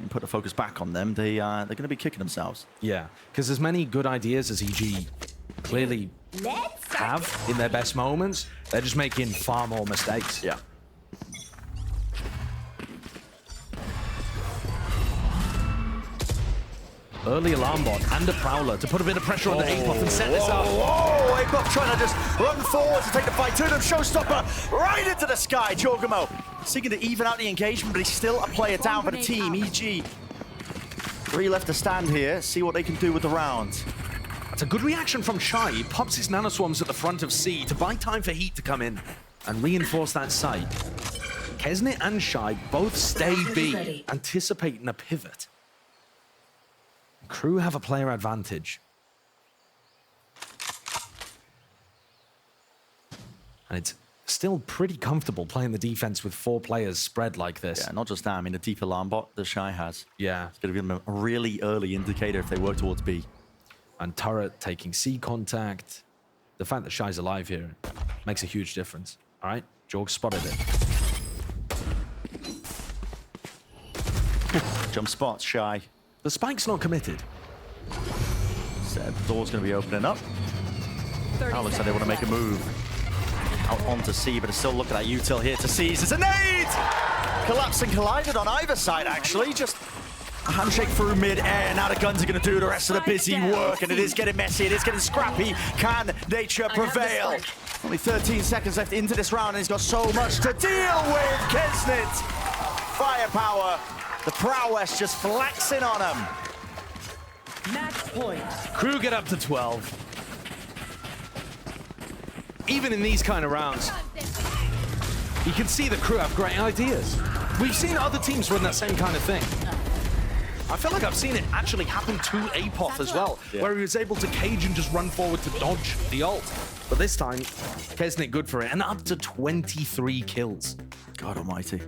put the focus back on them. They're going to be kicking themselves.
Yeah, because as many good ideas as EG clearly have in their best moments, they're just making far more mistakes.
Yeah.
Early alarm bot and a prowler to put a bit of pressure on the Apoth and set this up.
Whoa, Apoth trying to just run forward to take the fight to them. Showstopper right into the sky. Jorgamo seeking to even out the engagement, but he's still a player down for the team. EG. 3 left to stand here. See what they can do with the round.
It's a good reaction from Shy. He pops his nanoswarms at the front of C to buy time for Heat to come in and reinforce that site. Kesnit and Shy both stay B, anticipating a pivot. Crew have a player advantage. And it's still pretty comfortable playing the defense with 4 players spread like this.
Yeah, not just that. I mean, the deep alarm bot that Shy has.
Yeah.
It's going to give them a really early indicator if they work towards B.
And Turret taking C contact. The fact that Shy's alive here makes a huge difference. All right, Jorg spotted it.
Jump spots, Shy.
The spike's not committed.
So the door's going to be opening up. Now looks like they want to make a move out onto C, but still look at that util here to seize. It's a nade! Collapsed and collided on either side, actually. Just a handshake through mid-air. Now the guns are going to do the rest of the busy work, and it is getting messy. It is getting scrappy. Can nature prevail? Only 13 seconds left into this round, and he's got so much to deal with. Kesnit, firepower, the prowess just flexing on him.
Match point.
Crew get up to 12. Even in these kind of rounds, you can see the Crew have great ideas. We've seen other teams run that same kind of thing. I feel like I've seen it actually happen to Apoth as well, where he was able to cage and just run forward to dodge the ult. But this time, Kesnit good for it, and up to 23 kills.
God almighty.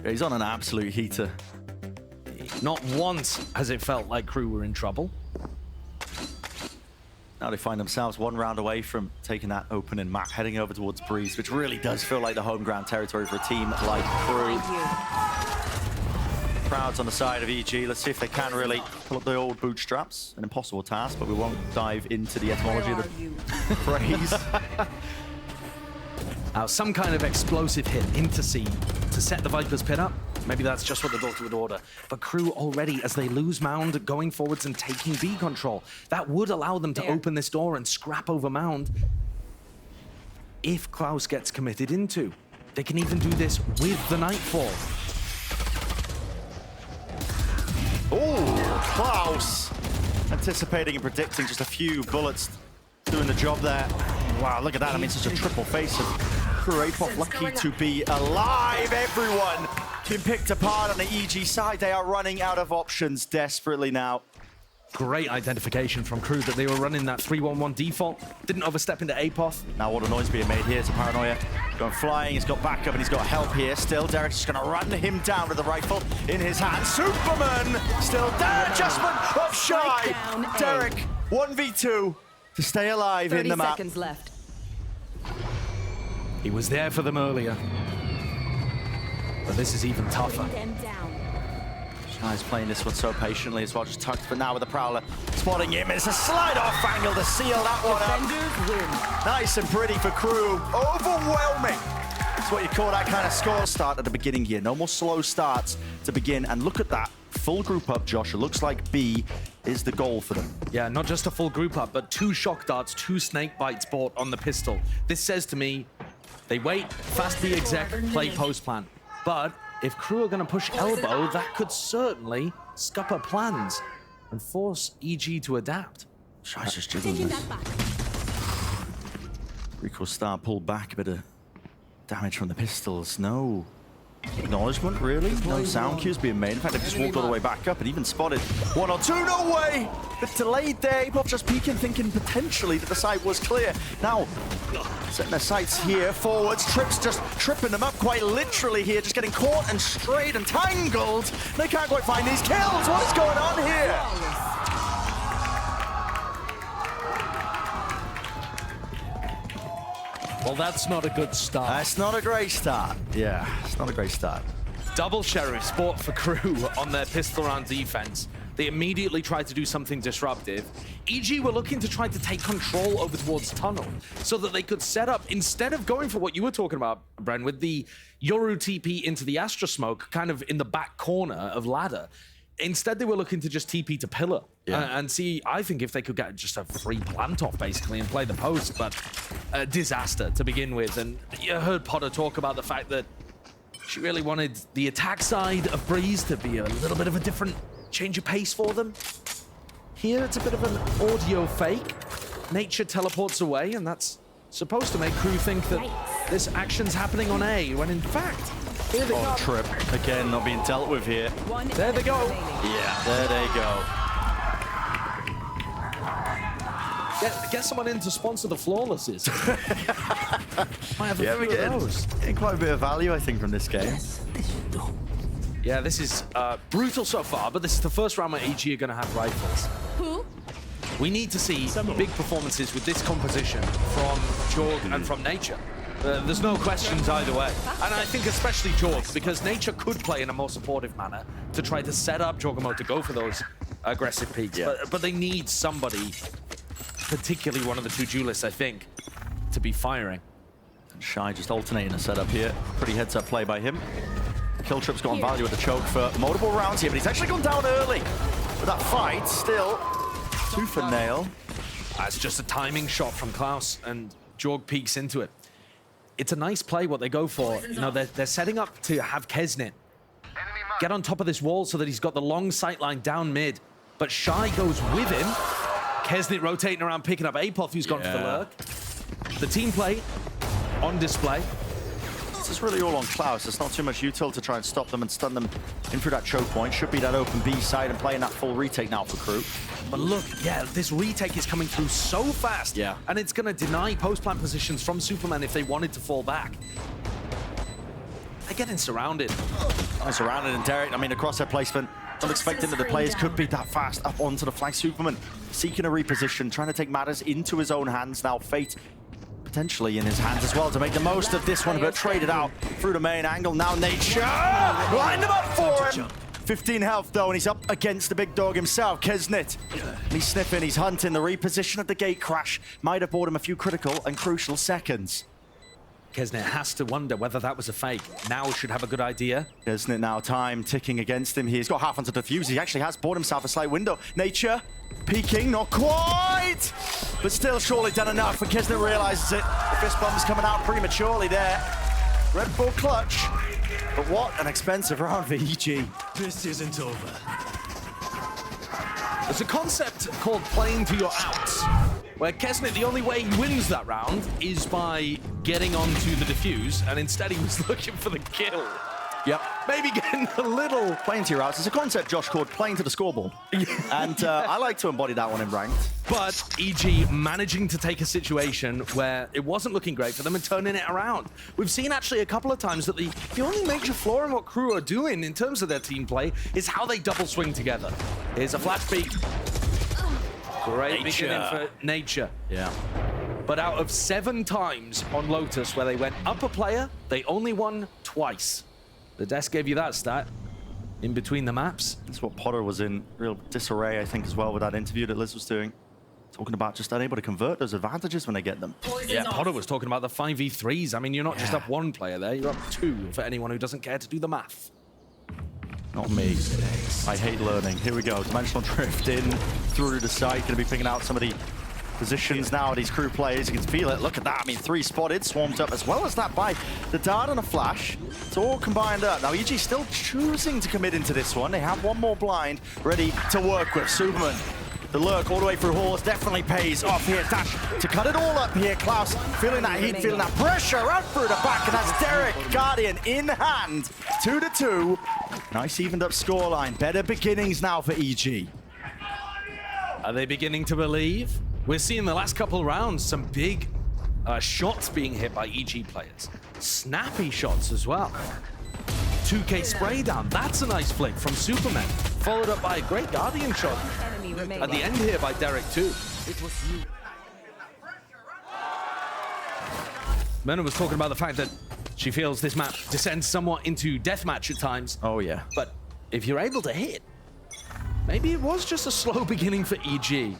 Yeah, he's on an absolute heater.
Not once has it felt like Crew were in trouble.
Now they find themselves 1 round away from taking that opening map, heading over towards Breeze, which really does feel like the home ground territory for a team like Crew. Crowds on the side of EG. Let's see if they can really pull up the old bootstraps. An impossible task, but we won't dive into the etymology of the phrase.
Now, some kind of explosive hit into C to set the Viper's pit up. Maybe that's just what the Doctor would order. But Crew already, as they lose Mound, going forwards and taking B control. That would allow them to open this door and scrap over Mound. If Klaus gets committed into, they can even do this with the Nightfall.
Oh, Klaus! Anticipating and predicting just a few bullets, doing the job there. Wow, look at that. I mean, such a triple face of Crew. Apoth lucky to be alive. Everyone been picked apart on the EG side. They are running out of options desperately now.
Great identification from Crew that they were running that 3-1-1 default. Didn't overstep into Apoth.
Now all the noise being made here to Paranoia. Going flying, he's got backup and he's got help here. Still, Derek's just going to run him down with the rifle in his hand. Superman still there. Adjustment of Shy. Derek, 1v2 to stay alive in the map.
30 seconds left.
He was there for them earlier. But this is even tougher.
Them down.
Shy's playing this one so patiently as well, just tucked, but now with the Prowler spotting him. It's a slide-off angle to seal that one
Defenders win.
up. Nice and pretty for Crew. Overwhelming. That's what you call that kind of score start at the beginning here. No more slow starts to begin. And look at that. Full group up, Josh. It looks like B is the goal for them.
Yeah, not just a full group up, but 2 shock darts, 2 snake bites bought on the pistol. This says to me, they wait, fast B exec, play post plan. But if Crew are going to push elbow, that could certainly scupper plans and force EG to adapt.
Shy's just jiggling
Taking
this.
that back.
Recoil star pulled back, a bit of damage from the pistols. No acknowledgement, really. No sound cues being made. In fact, they've just walked all the way back up and even spotted 1 or 2. No way! Bit delayed there. Apoth just peeking, thinking potentially that the side was clear. Now, setting their sights here, forwards. Trips just tripping them up quite literally here, just getting caught and strayed and tangled. They can't quite find these kills. What is going on here?
Well, that's not a good start.
That's not a great start. Yeah, it's not a great start.
Double Sheriff sport for Crew on their pistol round defense. They immediately tried to do something disruptive. EG were looking to try to take control over towards Tunnel so that they could set up, instead of going for what you were talking about, Bren, with the Yoru TP into the Astra Smoke, kind of in the back corner of Ladder. Instead, they were looking to just TP to Pillar and see, I think, if they could get just a free plant off, basically, and play the post, but a disaster to begin with. And you heard Potter talk about the fact that she really wanted the attack side of Breeze to be a little bit of a different change of pace for them. Here, it's a bit of an audio fake. Nature teleports away, and that's supposed to make Crew think that this action's happening on A, when in fact, here they go.
Trip again, not being dealt with here.
There they go.
Yeah, there they go.
Get someone in to sponsor the Flawlesses. Might have a
Yeah, we're
few of those.
getting quite a bit of value, I think, from this game.
Yeah, this is brutal so far, but this is the first round where EG are going to have rifles.
Who?
We need to see big performances with this composition from Jorg and from Nature. There's no questions either way. And I think especially Jorg, because Nature could play in a more supportive manner to try to set up Jorgamo to go for those aggressive peaks.
Yeah.
But they need somebody, particularly one of the two duelists, I think, to be firing.
Shy just alternating a setup here. Pretty heads-up play by him. Kill Trip's got on value with the choke for multiple rounds here, but he's actually gone down early. But that fight, still, tooth and nail.
That's just a timing shot from Klaus, and Jorg peeks into it. It's a nice play what they go for. You know, they're setting up to have Kesnit get on top of this wall so that he's got the long sight line down mid. But Shy goes with him. Kesnit rotating around, picking up Apoth, who's gone for the lurk. The team play on display.
This is really all on Klaus. There's not too much util to try and stop them and stun them in through that choke point. Should be that open B side and playing that full retake now for Crew.
But look, yeah, this retake is coming through so fast.
Yeah.
And it's going to deny post-plant positions from Superman if they wanted to fall back. They're getting surrounded.
Surrounded and Derek, I mean, across their placement. Not expecting that the players could be that fast up onto the flank. Superman seeking a reposition, trying to take matters into his own hands. Now Fate potentially in his hands as well to make the most of this one, but traded out through the main angle. Now Nature lined him up for him. 15 health though, and he's up against the big dog himself, Kesnit. He's sniffing, he's hunting. The reposition of the gate crash might have bought him a few critical and crucial seconds.
Kesnit has to wonder whether that was a fake. Now should have a good idea.
Kesnit now, time ticking against him. He's got half onto defuse. He actually has bought himself a slight window. Nature peeking, not quite, but still surely done enough. And Kesnit realizes it. The fist bump's coming out prematurely there. Red Bull clutch, but what an expensive round for EG.
This isn't over.
There's a concept called playing to your outs, where Kesnit, the only way he wins that round is by getting onto the defuse, and instead he was looking for the kill.
Yep.
Maybe getting a little...
Playing to your outs. It's a concept, Josh, called playing to the scoreboard. And I like to embody that one in ranked.
But EG managing to take a situation where it wasn't looking great for them and turning it around. We've seen actually a couple of times that the only major flaw in what Crew are doing in terms of their team play is how they double swing together. Here's a flash peek. Great beginning for Nature.
Yeah.
But out of 7 times on Lotus where they went up a player, they only won twice. The desk gave you that stat in between the maps.
That's what Potter was in real disarray, I think, as well, with that interview that Liz was doing. Talking about just unable to convert those advantages when they get them.
Yeah, Potter was talking about the 5v3s. I mean, you're not just up 1 player there, you're up 2 for anyone who doesn't care to do the math.
Not me. I hate learning. Here we go. Dimensional drift in through the side. Going to be picking out some of the positions now. These Crew players, you can feel it. Look at that. I mean, 3 spotted, swarmed up, as well as that by the dart and a flash. It's all combined up. Now, EG still choosing to commit into this one. They have one more blind ready to work with. Superman. The lurk all the way through halls definitely pays off here. Dash to cut it all up here. Klaus feeling that heat, feeling that pressure out through the back, and that's Derek, Guardian in hand. 2-2. Nice evened up scoreline. Better beginnings now for EG.
Are they beginning to believe? We're seeing the last couple of rounds some big shots being hit by EG players. Snappy shots as well. 2K spray down. That's a nice flick from Superman. Followed up by a great Guardian shot at the end here by Derek too.
It was you.
Mena was talking about the fact that she feels this map descends somewhat into deathmatch at times.
Oh, yeah.
But if you're able to hit, maybe it was just a slow beginning for EG.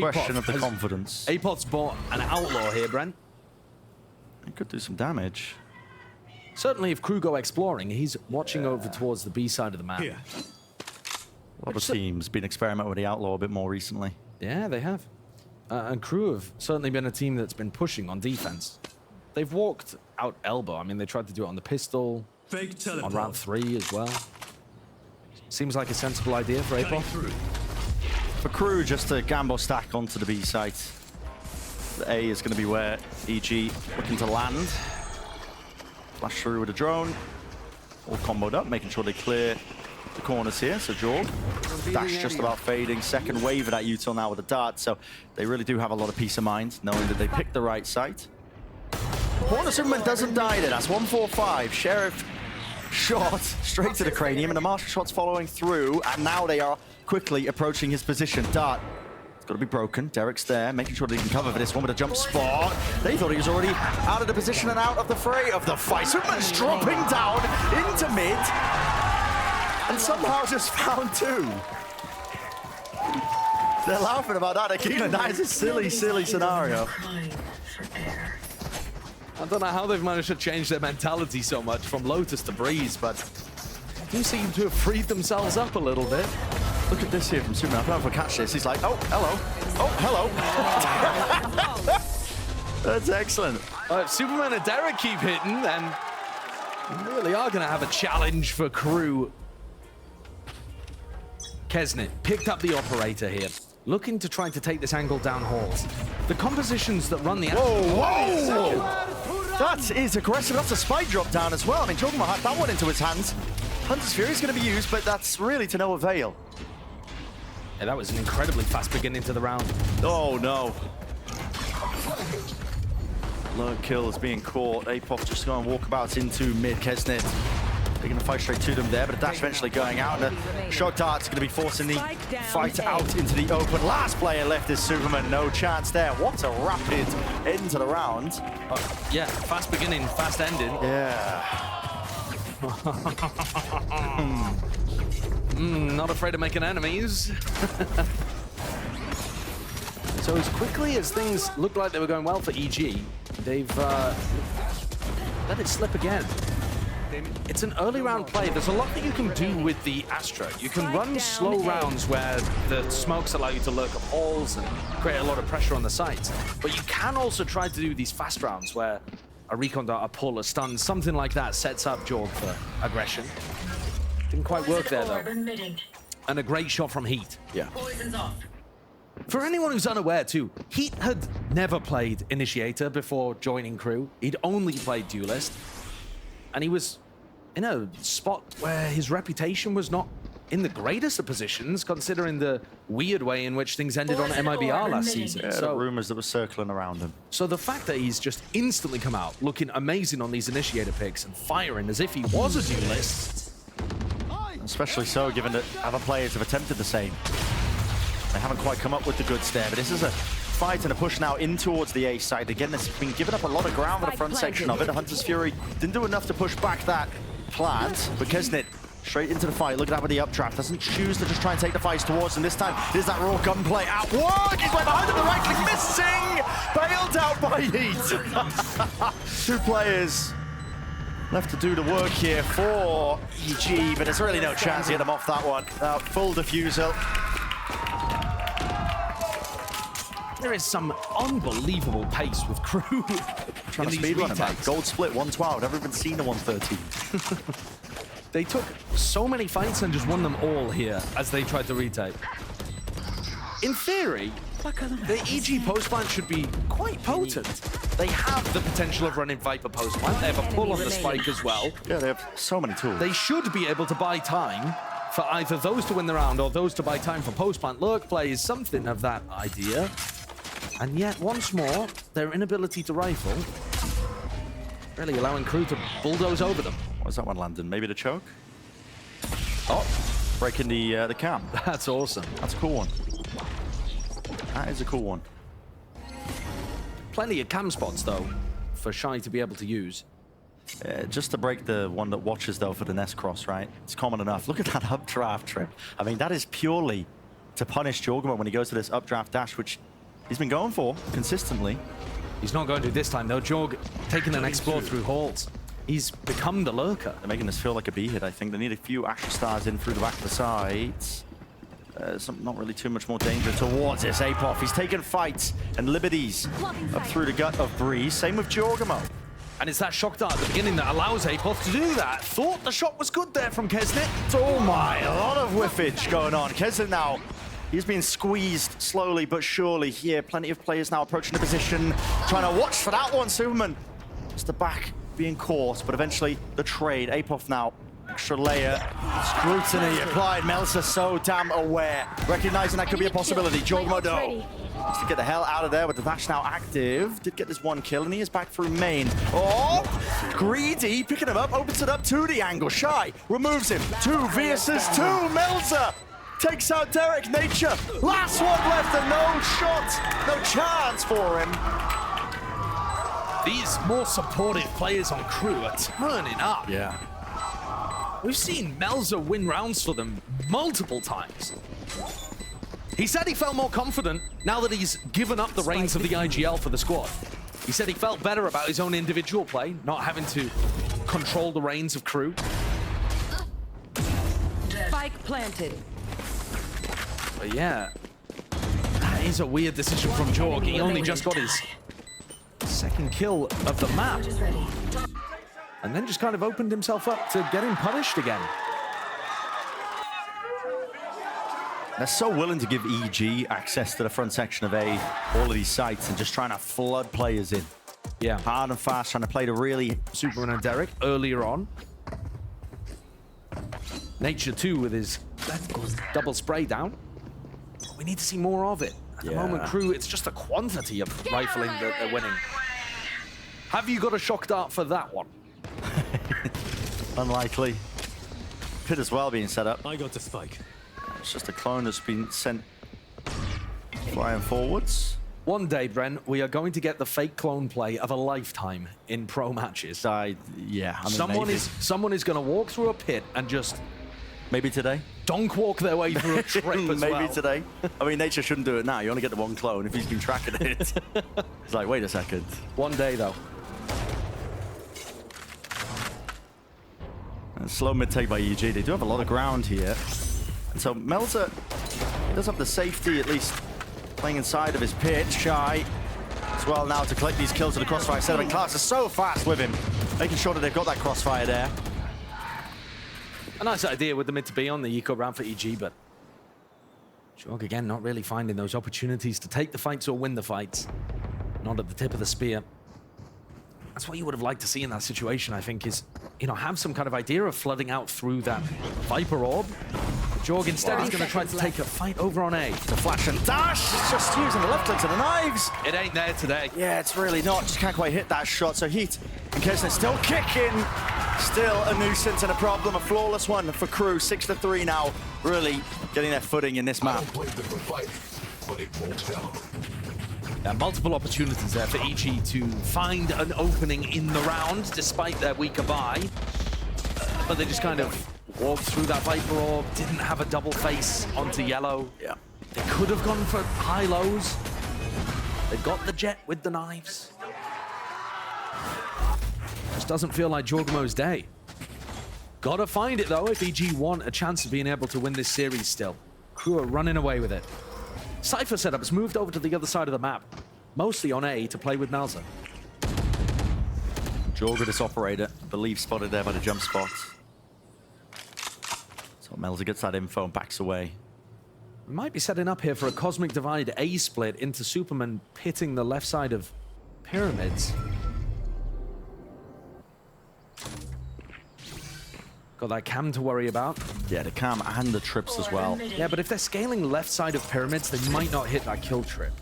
Question of the confidence.
Apoth's bought an outlaw here, Brent.
He could do some damage.
Certainly if Crew go exploring, he's watching over towards the B side of the map.
Here.
A lot of teams been experimenting with the outlaw a bit more recently.
Yeah, they have. And Crew have certainly been a team that's been pushing on defense. They've walked out elbow. I mean, they tried to do it on the pistol,
Fake teleport.
on round 3 as well. Seems like a sensible idea for Apoth.
For Crew, just a gamble stack onto the B site. The A is going to be where EG looking to land. Flash through with a drone. All comboed up, making sure they clear the corners here. So Jorg, dash just about fading. Second wave of that util now with a dart. So they really do have a lot of peace of mind, knowing that they picked the right site. Corner Superman doesn't die there. That's 145. Sheriff shot straight to the cranium, and the martial shot's following through. And now they are quickly approaching his position. Dart. Got to be broken. Derek's there, making sure that he can cover for this one with a jump spot. They thought he was already out of the position and out of the fray of the fight. Superman's dropping down into mid and somehow just found two. They're laughing about that. Again, that is a silly, silly scenario.
I don't know how they've managed to change their mentality so much from Lotus to Breeze, but they seem to have freed themselves up a little bit.
Look at this here from Superman. I don't know if I catch this. He's like, oh, hello. Oh, hello. That's excellent.
Superman and Derek keep hitting, and we really are going to have a challenge for KRU. Kesnit picked up the operator here, looking to try to take this angle down halls. The compositions that run the...
Whoa! That is aggressive. That's a spike drop down as well. I mean, Jogma had that one into his hands. Hunter's Fury is going to be used, but that's really to no avail.
Yeah, that was an incredibly fast beginning to the round.
Oh, no. Lurk kill is being caught. Apoth just going walkabouts into mid. Kesnit. They're going to fight straight to them there, but a dash eventually going out. And the shock dart's going to be forcing the fight out into the open. Last player left is Superman. No chance there. What a rapid end to the round.
Yeah, fast beginning, fast ending.
Yeah.
Not afraid of making enemies. So as quickly as things looked like they were going well for EG, they've let it slip again. It's an early round play. There's a lot that you can do with the Astra. You can run slow rounds where the smokes allow you to lurk up holes and create a lot of pressure on the sites. But you can also try to do these fast rounds where a recon dart, a pull, a stun, something like that sets up Jorg for aggression. Didn't quite work there though. And a great shot from Heat.
Yeah.
For anyone who's unaware too, Heat had never played Initiator before joining KRU. He'd only played Duelist. And he was in a spot where his reputation was not in the greatest of positions, considering the weird way in which things ended on MIBR last season.
Yeah, the rumors that were circling around him.
So the fact that he's just instantly come out looking amazing on these Initiator picks and firing as if he was a Duelist.
Especially so, given that other players have attempted the same. They haven't quite come up with the goods there, but this is a fight and a push now in towards the A side. Again, this has been giving up a lot of ground for the front section of it. The Hunter's Fury didn't do enough to push back that plant, but Kesnit straight into the fight. Look at that with the updraft. Doesn't choose to just try and take the fights towards him. This time, there's that raw gunplay at work. He's right behind him, the right click missing. Bailed out by Heat. Two players left to do the work here for EG, but there's really no chance to get him off that one. Full defusal.
There is some unbelievable pace with KRU.
Trying to speedrun him. Gold split 112. Never even seen a 113.
They took so many fights and just won them all here as they tried to retake. In theory, the EG post-plant should be quite potent. They have the potential of running Viper post-plant. They have a pull on the spike as well.
Yeah, they have so many tools.
They should be able to buy time for either those to win the round or those to buy time for post-plant. Lurk play is something of that idea. And yet, once more, their inability to rifle really allowing KRU to bulldoze over them.
What was that one landing? Maybe the choke? Oh, breaking the cam.
That's awesome.
That's a cool one. That is a cool one.
Plenty of cam spots, though, for Shy to be able to use.
Just to break the one that watches, though, for the Nest Cross, right? It's common enough. Look at that updraft trip. I mean, that is purely to punish Jorgma when he goes to this updraft dash, which he's been going for consistently.
He's not going to this time, though. Jorg taking an explore through halls. He's become the lurker.
They're making this feel like a B hit, I think. They need a few Asher Stars in through the back of the sides. Not really too much more danger towards this Apoth. He's taken fights and liberties up through the gut of Breeze. Same with Jorgamo.
And it's that shock dart at the beginning that allows Apoth to do that. Thought the shot was good there from Kesnit.
Oh my, a lot of whiffage going on. Kesnit now He's being squeezed slowly but surely here. Plenty of players now approaching the position, trying to watch for that one. Superman, just the back being caught, but eventually the trade. Apoff now, extra layer, scrutiny applied. Melzer so damn aware, recognizing that could be a possibility. Jorgmo needs to get the hell out of there with the dash now active. Did get this one kill, and he is back through main. Oh, Greedy picking him up, opens it up to the angle. Shy removes him. 2 versus 2. Melzer takes out Derek. Nature, last one left, and no shot, no chance for him.
These more supportive players on KRU are turning up.
Yeah.
We've seen Melzer win rounds for them multiple times. He said he felt more confident now that he's given up the reins of the IGL for the squad. He said he felt better about his own individual play, not having to control the reins of KRU.
Spike planted.
But yeah, that is a weird decision from Jorg. He only just got his second kill of the map. And then just kind of opened himself up to getting punished again.
They're so willing to give EG access to the front section of A, all of these sites, and just trying to flood players in.
Yeah.
Hard and fast, trying to play to really...
Superman and Derek earlier on. Nature too with his double spray down. We need to see more of it. At the moment, KRU, it's just a quantity of rifling that they're winning. Have you got a shock dart for that one?
Unlikely. Pit as well being set up.
I got the spike.
It's just a clone that's been sent flying forwards.
One day, Brent, we are going to get the fake clone play of a lifetime in pro matches.
Yeah, I mean,
Someone is going to walk through a pit and just
maybe today.
donk walk their way through a trip as
Maybe
well.
today. I mean, Nature shouldn't do it now. You only get the one clone if he's been tracking it. It's like, wait a second.
One day, though.
And slow mid-take by EG. They do have a lot of ground here. And so Melzer does have the safety, at least playing inside of his pit. Shy as well now to collect these kills with the crossfire setup. And Clarks are so fast with him, making sure that they've got that crossfire there.
A nice idea with the mid to be on the eco round for EG, but Jorg again not really finding those opportunities to take the fights or win the fights. Not at the tip of the spear. That's what you would have liked to see in that situation, I think, is, you know, have some kind of idea of flooding out through that Viper orb. Jorg instead is going to try to take a fight over on A.
The flash and dash, it's just using the left clicks and the knives.
It ain't there today.
Yeah, it's really not. Just can't quite hit that shot. So Heat and Kesner still kicking. Still a nuisance and a problem. A flawless one for KRU. 6-3 now. Really getting their footing in this map.
Yeah, multiple opportunities there for EG to find an opening in the round, despite their weaker buy. But they just kind of walked through that Viper orb, didn't have a double face onto yellow.
Yeah.
They could have gone for high lows. They've got the jet with the knives. Just doesn't feel like Jorgmo's day. Gotta find it though if EG want a chance of being able to win this series still. KRU are running away with it. Cypher setup has moved over to the other side of the map, mostly on A to play with Melzer.
Jorg with this operator, I believe spotted there by the jump spot. So Melzer gets that info and backs away.
We might be setting up here for a Cosmic Divide A split into Superman pitting the left side of Pyramids. Got that cam to worry about.
Yeah, the cam and the trips as well.
Yeah, but if they're scaling left side of Pyramids, they might not hit that kill trip.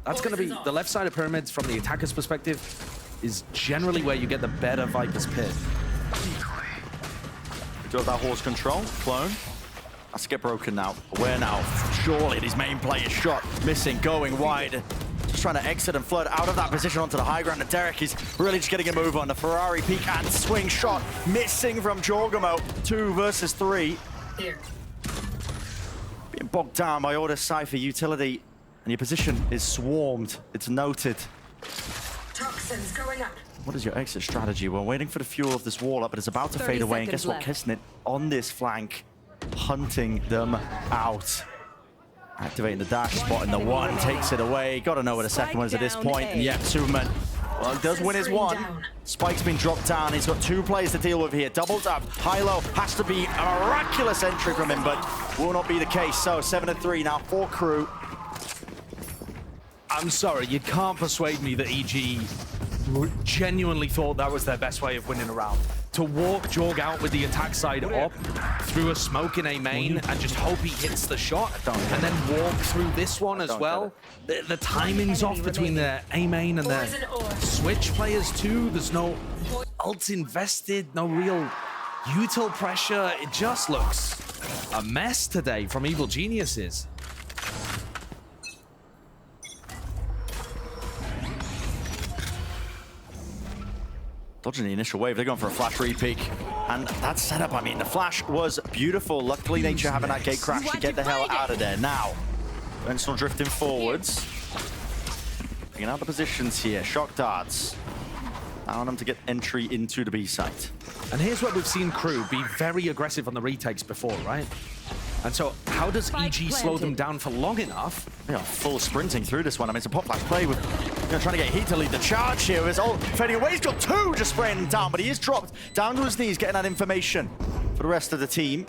That's going to be the left side of Pyramids from the attacker's perspective is generally where you get the better Viper's pit.
Do have that horse control, clone. Has to get broken now. Aware now. Surely his main player shot. Missing, going wide. Just trying to exit and flood out of that position onto the high ground. And Derek is really just getting a move on. The Ferrari peak and swing shot. Missing from Jorgmo. 2 versus 3.
Here.
Being bogged down by all this Cypher utility. And your position is swarmed. It's noted.
Toxins going up.
What is your exit strategy? We're waiting for the fuel of this wall up, but it's about to
30
fade away. And guess what?
seconds
Kesnet on this flank, hunting them out. Activating the dash, spotting the one, takes it away. Got to know where the second one is at this point. And yep, Superman, Well, he does win his
Screen
one.
down.
Spike's been dropped down. He's got 2 players to deal with here. Doubled up. High-low has to be a miraculous entry from him, but will not be the case. So 7-3 now for KRU.
I'm sorry, you can't persuade me that EG genuinely thought that was their best way of winning a round. To walk Jorg out with the attack side up through a smoke in A main and just hope he hits the shot and then walk through this one as well. The timing's off between the A main and the switch players too. There's no ults invested, no real util pressure. It just looks a mess today from Evil Geniuses.
Dodging the initial wave, they're going for a flash re-peek. And that setup, I mean, the flash was beautiful. Luckily, Nature having that gate crash to get the hell out of there. Now, Sentinel drifting forwards. Picking out the positions here. Shock darts. Allowing them to get entry into the B site.
And here's where we've seen KRU be very aggressive on the retakes before, right? And so how does EG slow them down for long enough?
They are full sprinting through this one. I mean, it's a pop flash play with trying to get Heat to lead the charge here. With his ult fading away. He's got 2 just spraying him down, but he is dropped down to his knees, getting that information for the rest of the team.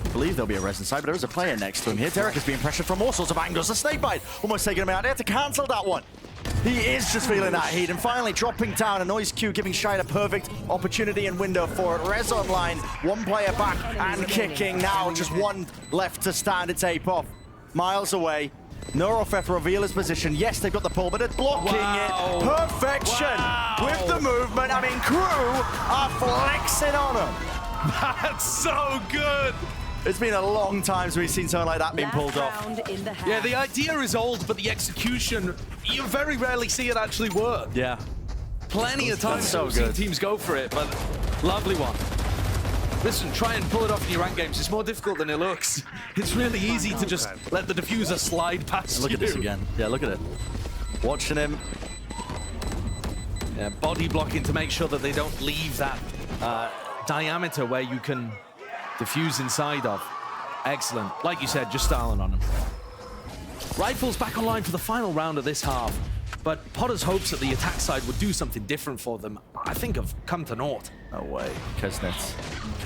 I believe there'll be a res inside, but there is a player next to him here. Derek is being pressured from all sorts of angles. The snake bite almost taking him out. They had to cancel that one. He is just feeling that heat, and finally dropping down. A noise cue giving Shine a perfect opportunity and window for it. Res online, 1 player back and kicking now. Just 1 left to stand. It's Apoth. Miles away. Neurofeth reveal his position. Yes, they've got the pull, but they're blocking it. Perfection with the movement. I mean, KRU are flexing on him.
That's so good.
It's been a long time since we've seen something like that being pulled off.
Yeah, the idea is old, but the execution, you very rarely see it actually work.
Yeah.
Plenty of times
so
we've seen
good.
teams go for it, but lovely one. Listen, try and pull it off in your rank games. It's more difficult than it looks. It's really easy to just let the diffuser slide past
Look
you.
at this again. Yeah, look at it. Watching him.
Yeah, body blocking to make sure that they don't leave that diameter where you can diffuse inside of. Excellent. Like you said, just styling on him. Rifles back online for the final round of this half, but Potter's hopes that the attack side would do something different for them, I think, have come to naught.
No way. Kesnet.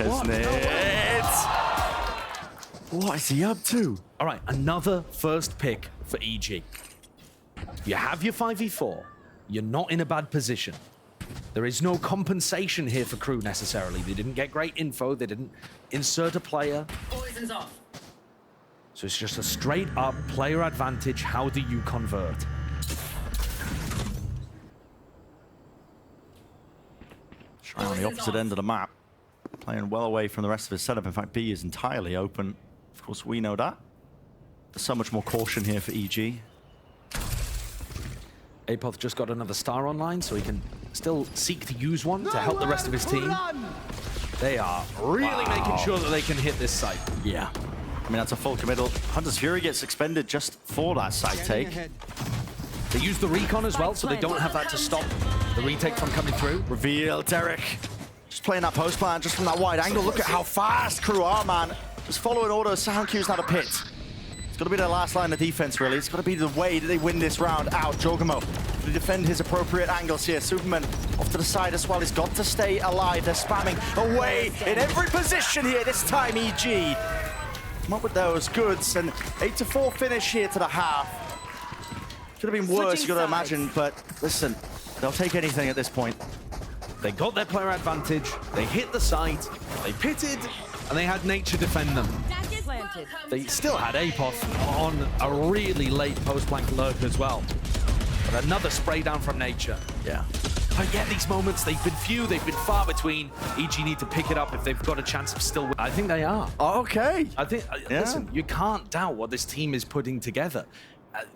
What?
What is he up to?
All right, another first pick for EG. You have your 5v4. You're not in a bad position. There is no compensation here for KRU necessarily. They didn't get great info. They didn't insert a player.
Poison's off.
So it's just a straight up player advantage. How do you convert?
Trying on the opposite end of the map. Playing well away from the rest of his setup. In fact, B is entirely open. Of course, we know that. There's so much more caution here for EG.
Apoth just got another star online, so he can still seek to use one to help the rest of his team. They are really making sure that they can hit this site.
Yeah. I mean, that's a full committal. Hunter's Fury gets expended just for that side take.
They use the recon as well, so they don't have that to stop the retake from coming through.
Reveal, Derek. Just playing that post plan just from that wide angle. Look at how fast KRU are, man. Just following orders. Sound cues now to pit. It's got to be their last line of defense, really. It's got to be the way that they win this round. Out, Jorgamo. To defend his appropriate angles here. Superman off to the side as well. He's got to stay alive. They're spamming away in every position here. This time, EG. Come up with those goods. And 8-4 finish here to the half. Could have been worse, you got to imagine. But listen, they'll take anything at this point.
They got their player advantage. They hit the site. They pitted, and they had Nature defend them. They still had Apoth on a really late post-blank lurk as well. But another spray down from Nature.
Yeah.
I get these moments. They've been few. They've been far between. EG need to pick it up if they've got a chance of still winning. I think they are.
Okay.
I think, listen, you can't doubt what this team is putting together.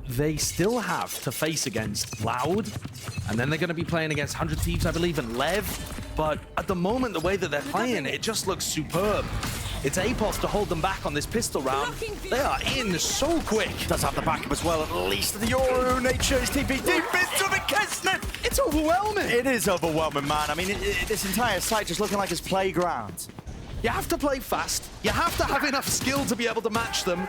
They still have to face against Loud, and then they're going to be playing against 100 Thieves, I believe, and Lev. But at the moment, the way that they're playing, it just looks superb. It's Apoth to hold them back on this pistol round. They are in so quick.
Does have the backup as well, at least. The Yoru, Nature is TP deep into the Kesnet.
It's overwhelming.
It is overwhelming, man. I mean, this entire site just looking like his playground.
You have to play fast. You have to have enough skill to be able to match them.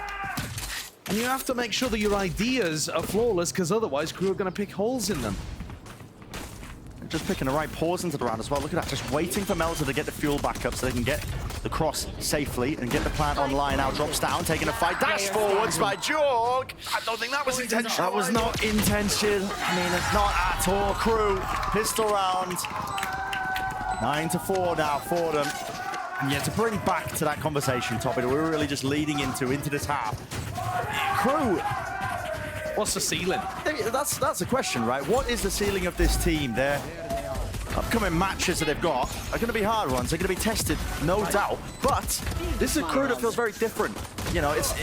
And you have to make sure that your ideas are flawless, because otherwise KRU are going to pick holes in them.
just picking the right pause into the round as well. Look at that, just waiting for Melter to get the fuel back up so they can get the cross safely and get the plant online. Now drops down, taking a fight, dash forwards by Jorg.
I don't think that was intentional.
That was not intention. I mean, it's not at all. Crew, pistol round. 9-4 now for them. And yeah, to bring back to that conversation topic that we were really just leading into this half. Crew.
What's the ceiling?
That's the question, right? What is the ceiling of this team? Their upcoming matches that they've got are going to be hard ones. They're going to be tested, no doubt. But this is a crew that feels very different. You know, it's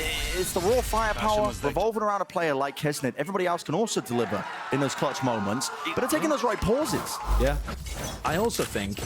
the raw firepower revolving around a player like Kesnet. Everybody else can also deliver in those clutch moments, but they're taking those right pauses.
Yeah. I also think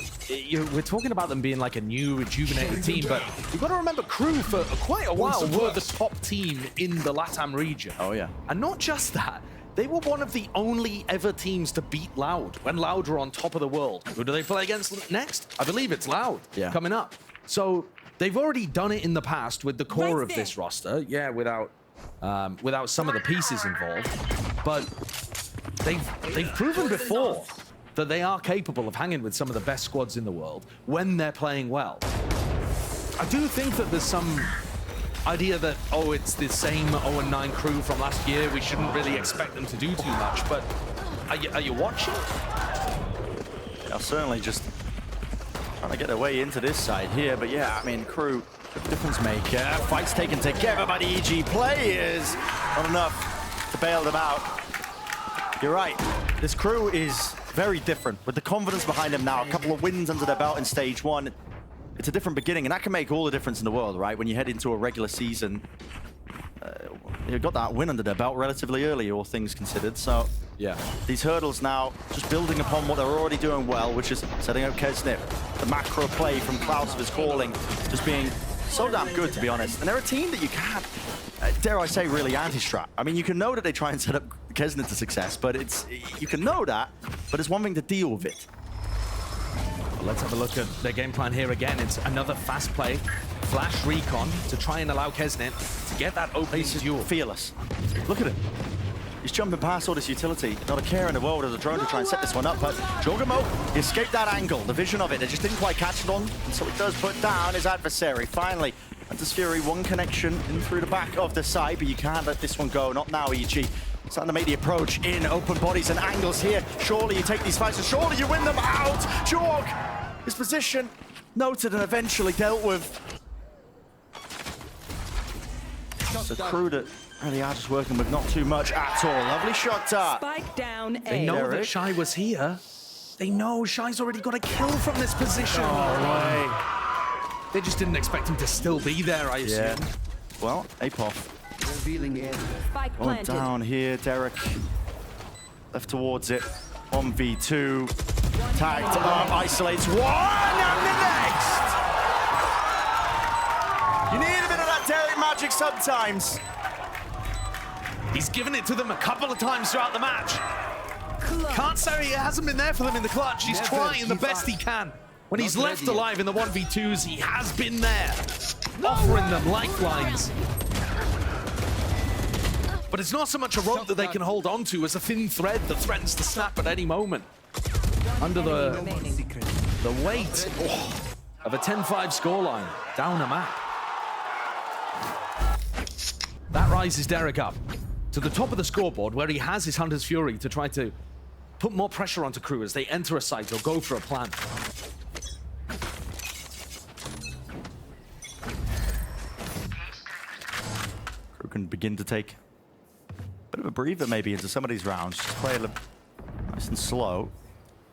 we're talking about them being like a new, rejuvenated team, but you've got to remember Crew for quite a while were the top team in the LATAM region.
Oh, yeah.
And not just that, they were one of the only ever teams to beat Loud when Loud were on top of the world. Who do they play against next? I believe it's Loud coming up. So they've already done it in the past with the core of this roster. Yeah, without some of the pieces involved. But they've proven before that they are capable of hanging with some of the best squads in the world when they're playing well. I do think that there's some idea that, oh, it's the same 0-9 Crew from last year. We shouldn't really expect them to do too much, but are you watching?
Yeah, certainly just trying to get their way into this side here, but yeah, I mean, Crew, difference maker. Fights taken together by the EG players. Not enough to bail them out. You're right, this Crew is very different. With the confidence behind them now, a couple of wins under their belt in stage one, it's a different beginning, and that can make all the difference in the world, right? When you head into a regular season, you've got that win under their belt relatively early, all things considered. So yeah, these hurdles now, just building upon what they're already doing well, which is setting up Kesnip. The macro play from Klaus of his calling, just being so damn good, to be honest. And they're a team that you can't, dare I say, really anti-strat. I mean, you can know that they try and set up Kesnip to success, but you can know that, but it's one thing to deal with it.
Well, let's have a look at their game plan here again. It's another fast play, flash recon to try and allow Kesnet to get that opening duel.
Fearless. Look at him. He's jumping past all this utility. Not a care in the world as a drone to try and set this one up, but Jorgamo, he escaped that angle, the vision of it. They just didn't quite catch it on, and so he does put down his adversary. Finally, Hunter's Fury, one connection in through the back of the side, but you can't let this one go. Not now, EG. Starting to make the approach in open bodies and angles here. Surely you take these fights and surely you win them out. Jorg, his position noted and eventually dealt with. It's a Crew that really are just working with not too much at all. Lovely shot.
Spike down A.
They know that Shy was here. They know Shy's already got a kill from this position.
No way.
They just didn't expect him to still be there, I assume.
Yeah. Well, Apoff.
Spike
Going
planted.
down here, Derek. Left towards it. 1v2. Tagged up, isolates one, and the next! You need a bit of that Derek magic sometimes.
He's given it to them a couple of times throughout the match. Can't say he hasn't been there for them in the clutch. He's trying the best he can. When he's left alive in the 1v2s, he has been there, offering them lifelines. But it's not so much a rope that they can hold on to as a thin thread that threatens to snap at any moment. Under the weight of a 10-5 scoreline, down a map. That rises Derek up to the top of the scoreboard where he has his Hunter's Fury to try to put more pressure onto Crew as they enter a site or go for a plan.
Crew can begin to take a bit of a breather maybe into some of these rounds. Just play it nice and slow.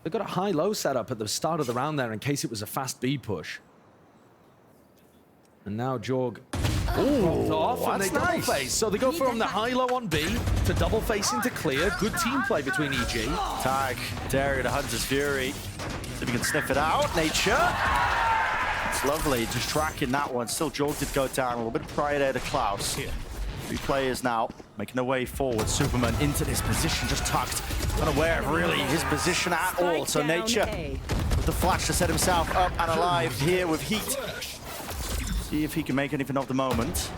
They've got a high-low setup at the start of the round there in case it was a fast B push. And now Jorg off and they double face. So they go from the high-low on B to double face into clear. Good team play between EG.
Tag, Dario to Hunter's Fury. See if he can sniff it out. Nature. It's lovely, just tracking that one. Still, Jorg did go down a little bit prior there to Klaus. Three players now making their way forward. Superman into this position, just tucked. Unaware of really his position at all. So Nature with the flash to set himself up and alive here with heat. See if he can make anything of the moment.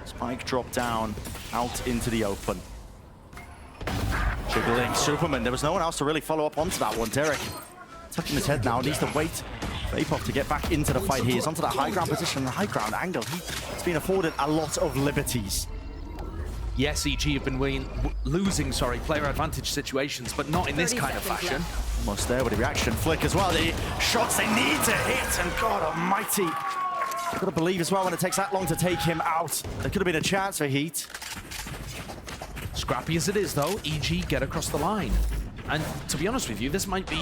Spike drop down, out into the open. Big link, Superman. There was no one else to really follow up onto that one. Derek touching his head now, needs to wait for Apov to get back into the fight. He is onto that high ground position, the high ground angle. He's been afforded a lot of liberties.
Yes, EG have been losing player advantage situations, but not in this kind of fashion.
Almost there with the reaction flick as well. The shots they need to hit, and God almighty. You've got to believe as well when it takes that long to take him out. There could have been a chance for Heat.
Scrappy as it is, though, EG get across the line. And to be honest with you, this might be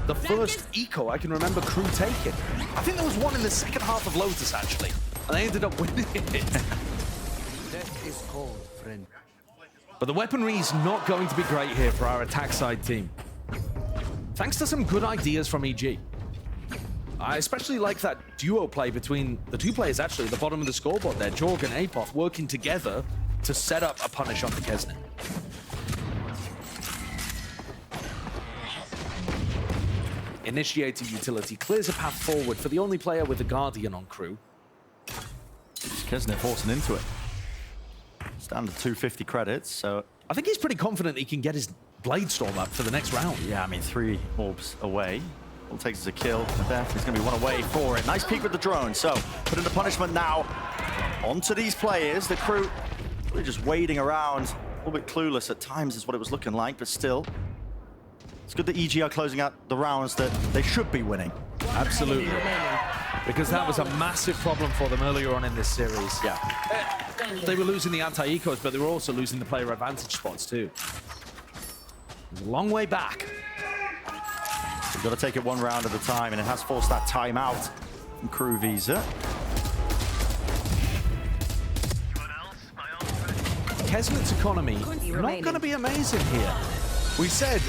the first eco I can remember Crew taking. I think there was one in the second half of Lotus, actually, and they ended up winning it.
Death is cold, friend.
But the weaponry is not going to be great here for our attack side team. Thanks to some good ideas from EG. I especially like that duo play between the two players actually at the bottom of the scoreboard there, Jorg and Apov, working together to set up a punish onto Kesnet. Initiating utility clears a path forward for the only player with a Guardian on Crew.
Kesnet forcing into it. Standard 250 credits, so...
I think he's pretty confident he can get his Blade Storm up for the next round.
Yeah, I mean, 3 orbs away. All it takes is a kill. Beth is going to be one away for it. Nice peek with the drone. So, put into punishment now onto these players. The Crew really just waiting around. A little bit clueless at times is what it was looking like, but still. It's good that EG are closing out the rounds that they should be winning.
Absolutely. Because that was a massive problem for them earlier on in this series.
Yeah.
They were losing the anti-ecos, but they were also losing the player advantage spots too. It's a long way back.
You've got to take it one round at a time, and it has forced that timeout from Crew Visa.
Kesmet's economy not going to be amazing here. We said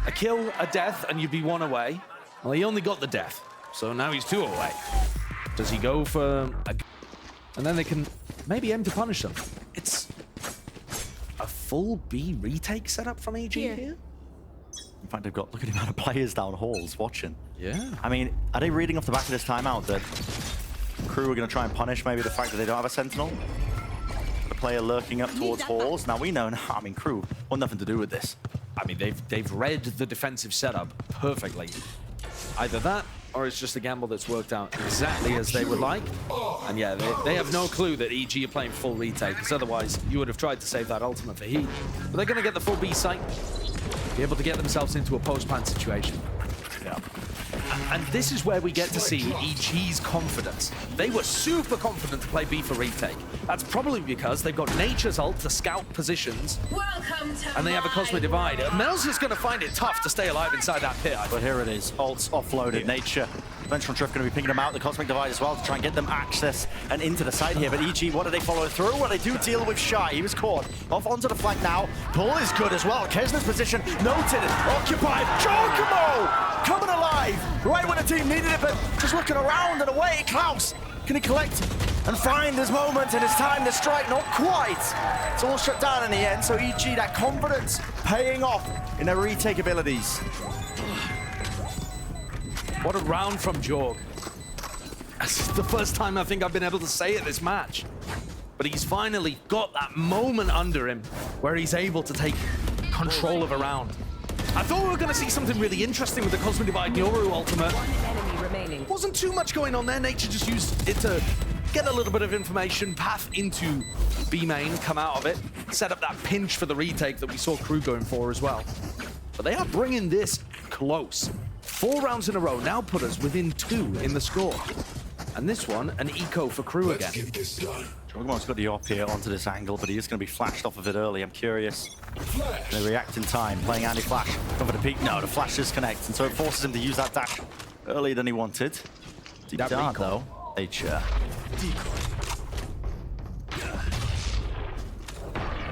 a kill, a death, and you'd be 1 away. Well, he only got the death, so now he's 2 away. Does he go for a... And then they can maybe aim to punish them. It's a full B retake setup from EG here.
In fact, they've got, look at the amount of players down halls watching.
Yeah.
I mean, are they reading off the back of this timeout that Crew are going to try and punish maybe the fact that they don't have a Sentinel? The player lurking up towards halls. Now we know, I mean, Crew want nothing to do with this.
I mean, they've read the defensive setup perfectly. Either that, or it's just a gamble that's worked out exactly as they would like. And yeah, they have no clue that EG are playing full retake, because otherwise you would have tried to save that ultimate for Heat. But they're going to get the full B site, be able to get themselves into a post-plant situation.
Yeah.
And this is where we get to see EG's confidence. They were super confident to play B for retake. That's probably because they've got Nature's ult to scout positions, and they have a Cosmic Divide. Mel's is going to find it tough to stay alive inside that pit.
But here it is, ults offloaded, Nature. Vengeful Drift going to be picking them out, the Cosmic Divide as well, to try and get them access and into the side here. But EG, what do they follow through? Well, they do deal with Shy. He was caught. Off onto the flank now. Pull is good as well. Kesner's position noted, occupied. Giacomo coming alive right when the team needed it, but just looking around and away. Klaus, can he collect and find his moment and his time to strike? Not quite. It's all shut down in the end, so EG, that confidence paying off in their retake abilities.
What a round from Jorg. That's the first time I think I've been able to say it this match. But he's finally got that moment under him where he's able to take control of a round. I thought we were going to see something really interesting with the Cosmic Divide Nyoru ultimate.
Enemy remaining.
Wasn't too much going on there. Nature just used it to get a little bit of information, path into B main, come out of it, set up that pinch for the retake that we saw Crew going for as well. But they are bringing this close. 4 rounds in a row now put us within 2 in the score. And this one, an eco for Crew again.
Jorgmon's got the op here onto this angle, but he is going to be flashed off of it early. I'm curious. They react in time, playing anti-flash. Going for the peek. No, the flash disconnects, and so it forces him to use that dash earlier than he wanted. Deep
That
down,
recall.
though. Nature.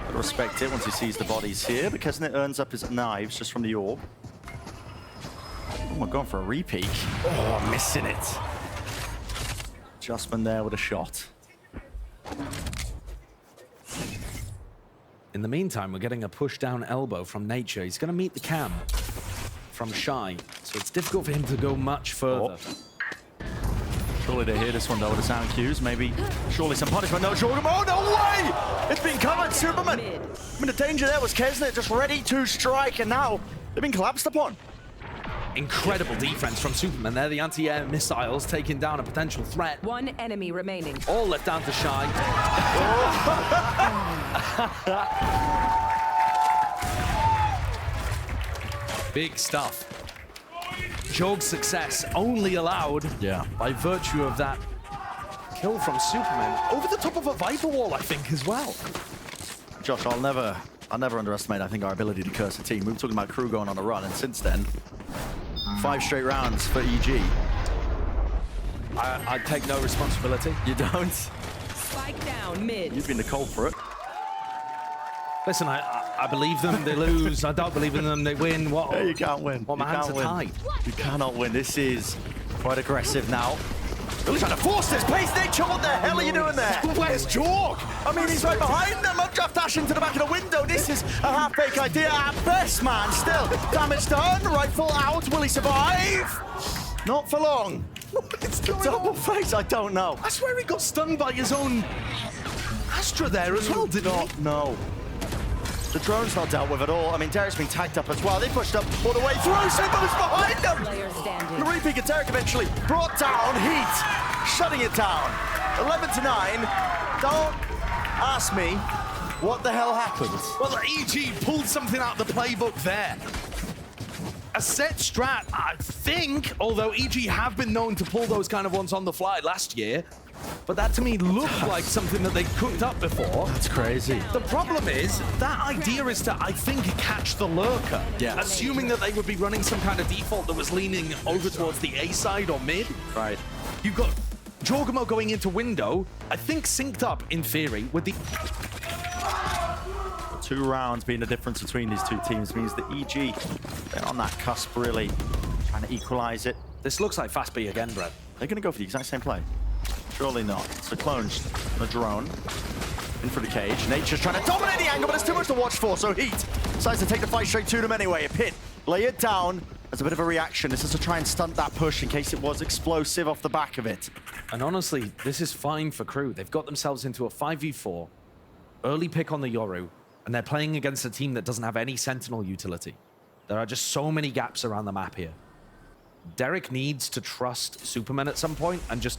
Gotta respect it once he sees the bodies here, because it earns up his knives just from the orb. Oh, we're going for a re-peek. Oh, missing it. Adjustment there with a shot.
In the meantime, we're getting a push down elbow from Nature. He's going to meet the cam from Shy, so it's difficult for him to go much further.
Surely they hear this one though with the sound cues. Maybe, surely some punishment. No, Jordan. Oh, no way! It's been covered, Superman. I mean, the danger there was Kesnet just ready to strike, and now they've been collapsed upon.
Incredible defense from Superman there. The anti-air missiles taking down a potential threat.
One enemy remaining.
All left down to Shy. Big stuff. Jog's success only allowed by virtue of that kill from Superman over the top of a Viper wall, I think, as well.
Josh, I'll never underestimate, I think, our ability to curse a team. We were talking about KRU going on a run, and since then, 5 straight rounds for EG.
I take no responsibility.
You don't?
Spike down mid.
You've been the culprit.
Listen, I believe them, they lose. I don't believe in them, they win. What?
Yeah, you can't win.
Well, my hands are tied.
You cannot win. This is quite aggressive now. Really trying to force this pace. Nature, what the hell are you doing there?
Where's Jorg?
I mean, he's right behind them. Updraft dash into the back of the window. This is a half-baked idea at best, man. Still, damage done. Rifle out. Will he survive? Not for long. It's the double face. I don't know.
I swear he got stung by his own Astra there as well, didn't he?
No. The drone's not dealt with at all. I mean, Derek's been tagged up as well. They pushed up all the way through. Superman's behind them.
Player standing.
The repeat of Derek eventually brought down. Heat shutting it down. 11-9. Don't ask me what the hell happened.
Well, EG pulled something out of the playbook there. A set strat, I think, although EG have been known to pull those kind of ones on the fly last year. But that to me looked like something that they cooked up before.
That's crazy.
The problem is, that idea is to, I think, catch the lurker.
Yeah.
Assuming that they would be running some kind of default that was leaning over towards the A side or mid.
Right.
You've got Jorgamo going into window, I think synced up, in theory, with the...
2 rounds being the difference between these two teams means that EG, they're on that cusp, really, trying to equalize it.
This looks like Fast B again, Brett.
They're going to go for the exact same play. Surely not. It's a clone, a drone. In for the cage. Nature's trying to dominate the angle, but it's too much to watch for, so Heat decides to take the fight straight to them anyway. A pit, lay it down as a bit of a reaction. This is to try and stunt that push in case it was explosive off the back of it.
And honestly, this is fine for KRU. They've got themselves into a 5v4, early pick on the Yoru, and they're playing against a team that doesn't have any Sentinel utility. There are just so many gaps around the map here. Derek needs to trust Superman at some point and just,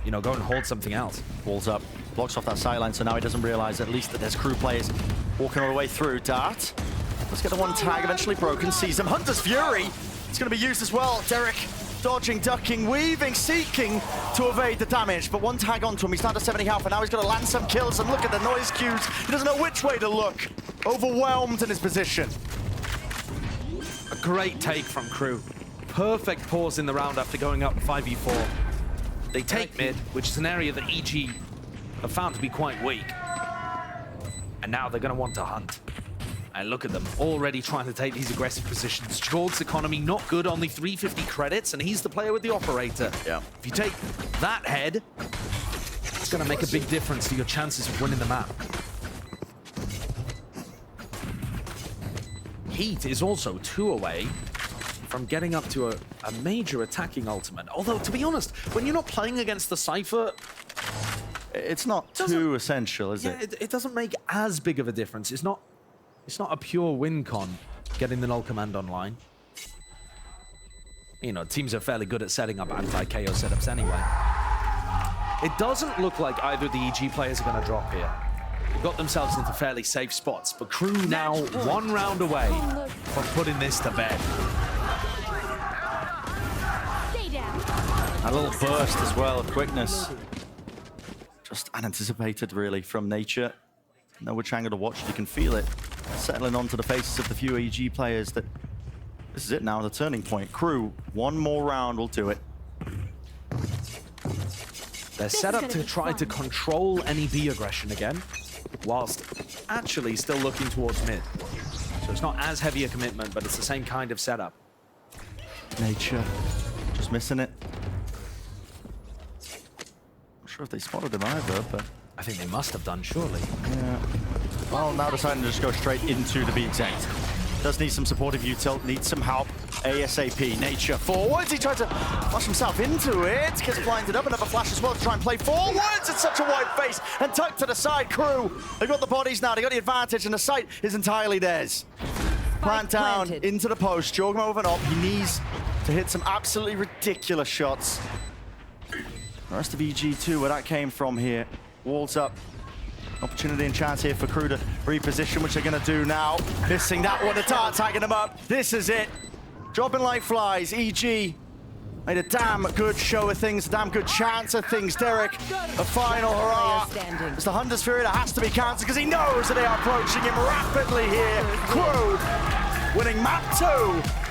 you know, go and hold something else.
Walls up, blocks off that sideline, so now he doesn't realize at least that there's KRU players walking all the way through. Dart, let's get the one tag eventually broken, sees him. Hunter's Fury, it's going to be used as well. Derek dodging, ducking, weaving, seeking to evade the damage, but one tag onto him. He's down to 70 health, and now he's going to land some kills, and look at the noise cues. He doesn't know which way to look. Overwhelmed in his position.
A great take from KRU. Perfect pause in the round after going up 5v4. They take mid, which is an area that EG have found to be quite weak. And now they're going to want to hunt. And look at them, already trying to take these aggressive positions. Jorg's economy not good, only 350 credits, and he's the player with the operator.
Yeah.
If you take that head, it's going to make a big difference to your chances of winning the map. Heat is also 2 away from getting up to a major attacking ultimate. Although, to be honest, when you're not playing against the Cypher,
it's not too essential, is
yeah,
it?
It doesn't make as big of a difference. It's not a pure win con getting the null command online. You know, teams are fairly good at setting up anti-KO setups anyway. It doesn't look like either of the EG players are going to drop here. They've got themselves into fairly safe spots, but KRU now 1 round away from putting this to bed.
A little burst as well of quickness. Just unanticipated, really, from Nature. No which angle to watch, you can feel it settling onto the faces of the few EG players that this is it now, the turning point. KRU, 1 more round will do it.
They're set up to try to control any B aggression again, whilst actually still looking towards mid. So it's not as heavy a commitment, but it's the same kind of setup.
Nature, just missing it. Not sure if they spotted him either, but
I think they must have done, surely.
yeah. Well, now deciding to just go straight into the B exact. Does need some supportive util, needs some help. ASAP, Nature forwards. He tried to flush himself into it. Gets blinded up. Another flash as well to try and play forwards. It's such a wide face. And tucked to the side. Crew, they've got the bodies now. They got the advantage, and the site is entirely theirs. Plant down
planted.
into the post. Jorg moving up. He needs to hit some absolutely ridiculous shots. The rest of EG2, where that came from here. Walls up. Opportunity and chance here for Crew to reposition, which they're going to do now. Missing that one. The Tart tagging them up. This is it. Dropping like flies. EG made a damn good show of things, a damn good chance of things. Derek, a final hurrah.
Player standing.
It's the Hunter's Fury that has to be counted because he knows that they are approaching him rapidly here. Crew winning map 2.